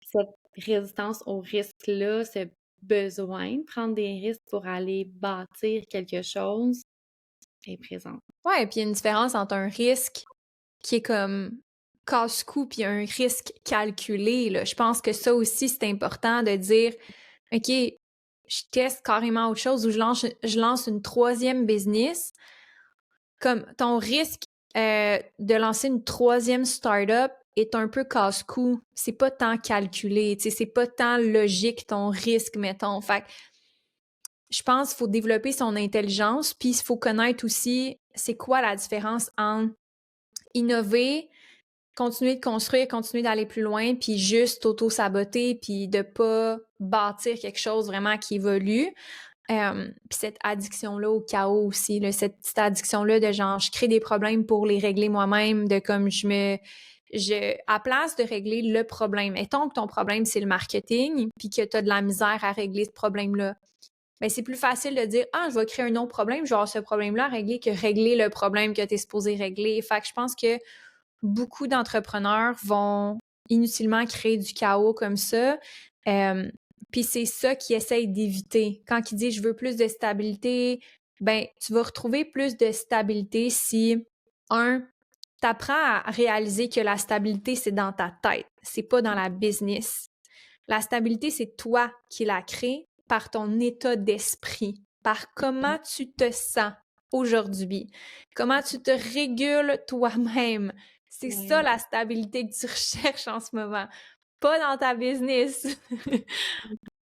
A: cette résistance au risque-là, ce besoin de prendre des risques pour aller bâtir quelque chose est présent.
B: Ouais, puis il y a une différence entre un risque qui est comme casse-cou puis un risque calculé, là. Je pense que ça aussi, c'est important de dire, OK, je teste carrément autre chose ou je lance une troisième business. Comme ton risque de lancer une troisième startup est un peu casse-cou. C'est pas tant calculé, tu sais, c'est pas tant logique ton risque, mettons. Fait que je pense qu'il faut développer son intelligence, puis il faut connaître aussi c'est quoi la différence entre innover, continuer de construire, continuer d'aller plus loin, puis juste auto-saboter, puis de pas bâtir quelque chose vraiment qui évolue. Puis cette addiction-là au chaos aussi, là, cette petite addiction-là de genre, je crée des problèmes pour les régler moi-même, de comme à place de régler le problème, mettons que ton problème, c'est le marketing, puis que tu as de la misère à régler ce problème-là, ben c'est plus facile de dire, ah, je vais créer un autre problème, je vais avoir ce problème-là à régler que régler le problème que tu es supposé régler. Fait que je pense que beaucoup d'entrepreneurs vont inutilement créer du chaos comme ça. Puis c'est ça qu'ils essayent d'éviter. Quand ils disent « je veux plus de stabilité », ben tu vas retrouver plus de stabilité si, t'apprends à réaliser que la stabilité, c'est dans ta tête, c'est pas dans la business. La stabilité, c'est toi qui la crée par ton état d'esprit, par comment tu te sens aujourd'hui, comment tu te régules toi-même. C'est ça
A: Ouais.
B: la stabilité que tu recherches en ce moment, pas dans ta business.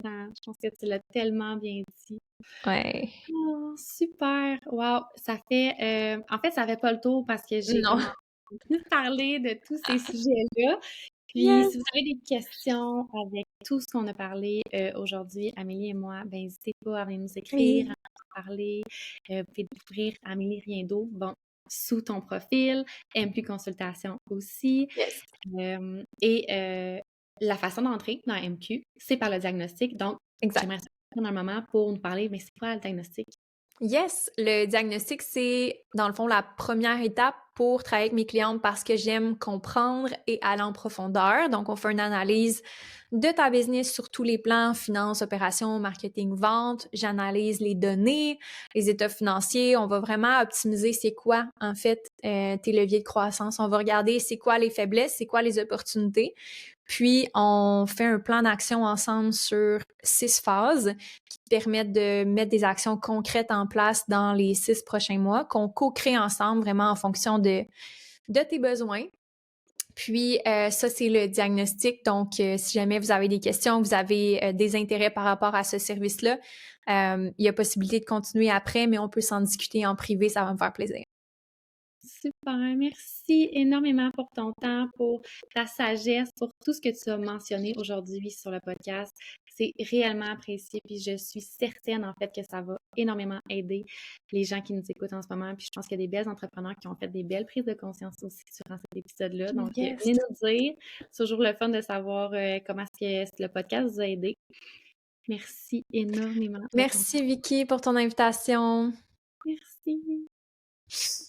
A: Je pense que tu l'as tellement bien dit.
B: Ouais.
A: Oh, super! Wow! En fait, ça fait pas le tour parce que j'ai
B: Non.
A: vraiment envie de parler de tous ces sujets-là. Puis,
B: Yes.
A: si vous avez des questions avec tout ce qu'on a parlé aujourd'hui, Amélie et moi, ben n'hésitez pas à venir nous écrire, à
B: Oui.
A: nous parler. Vous pouvez découvrir Amélie Riendo, bon, sous ton profil, MQ Consultation aussi.
B: Yes.
A: La façon d'entrer dans MQ, c'est par le diagnostic. Donc,
B: Exact.
A: j'aimerais prendre un moment pour nous parler, mais c'est quoi le diagnostic?
B: Yes, le diagnostic, c'est dans le fond la première étape pour travailler avec mes clientes parce que j'aime comprendre et aller en profondeur. Donc, on fait une analyse de ta business sur tous les plans, finances, opérations, marketing, vente. J'analyse les données, les états financiers. On va vraiment optimiser c'est quoi, en fait, tes leviers de croissance. On va regarder c'est quoi les faiblesses, c'est quoi les opportunités. Puis, on fait un plan d'action ensemble sur 6 phases qui permettent de mettre des actions concrètes en place dans les 6 prochains mois, qu'on co-crée ensemble vraiment en fonction de tes besoins. Puis, ça, c'est le diagnostic. Donc, si jamais vous avez des questions, vous avez des intérêts par rapport à ce service-là, il y a possibilité de continuer après, mais on peut s'en discuter en privé, ça va me faire plaisir.
A: Super, merci énormément pour ton temps, pour ta sagesse, pour tout ce que tu as mentionné aujourd'hui sur le podcast. C'est réellement apprécié, puis je suis certaine en fait que ça va énormément aider les gens qui nous écoutent en ce moment. Puis je pense qu'il y a des belles entrepreneurs qui ont fait des belles prises de conscience aussi durant cet épisode-là. Donc,
B: Yes.
A: venez nous dire. C'est toujours le fun de savoir comment est-ce que le podcast vous a aidé. Merci énormément.
B: Merci Vicky pour ton invitation.
A: Merci.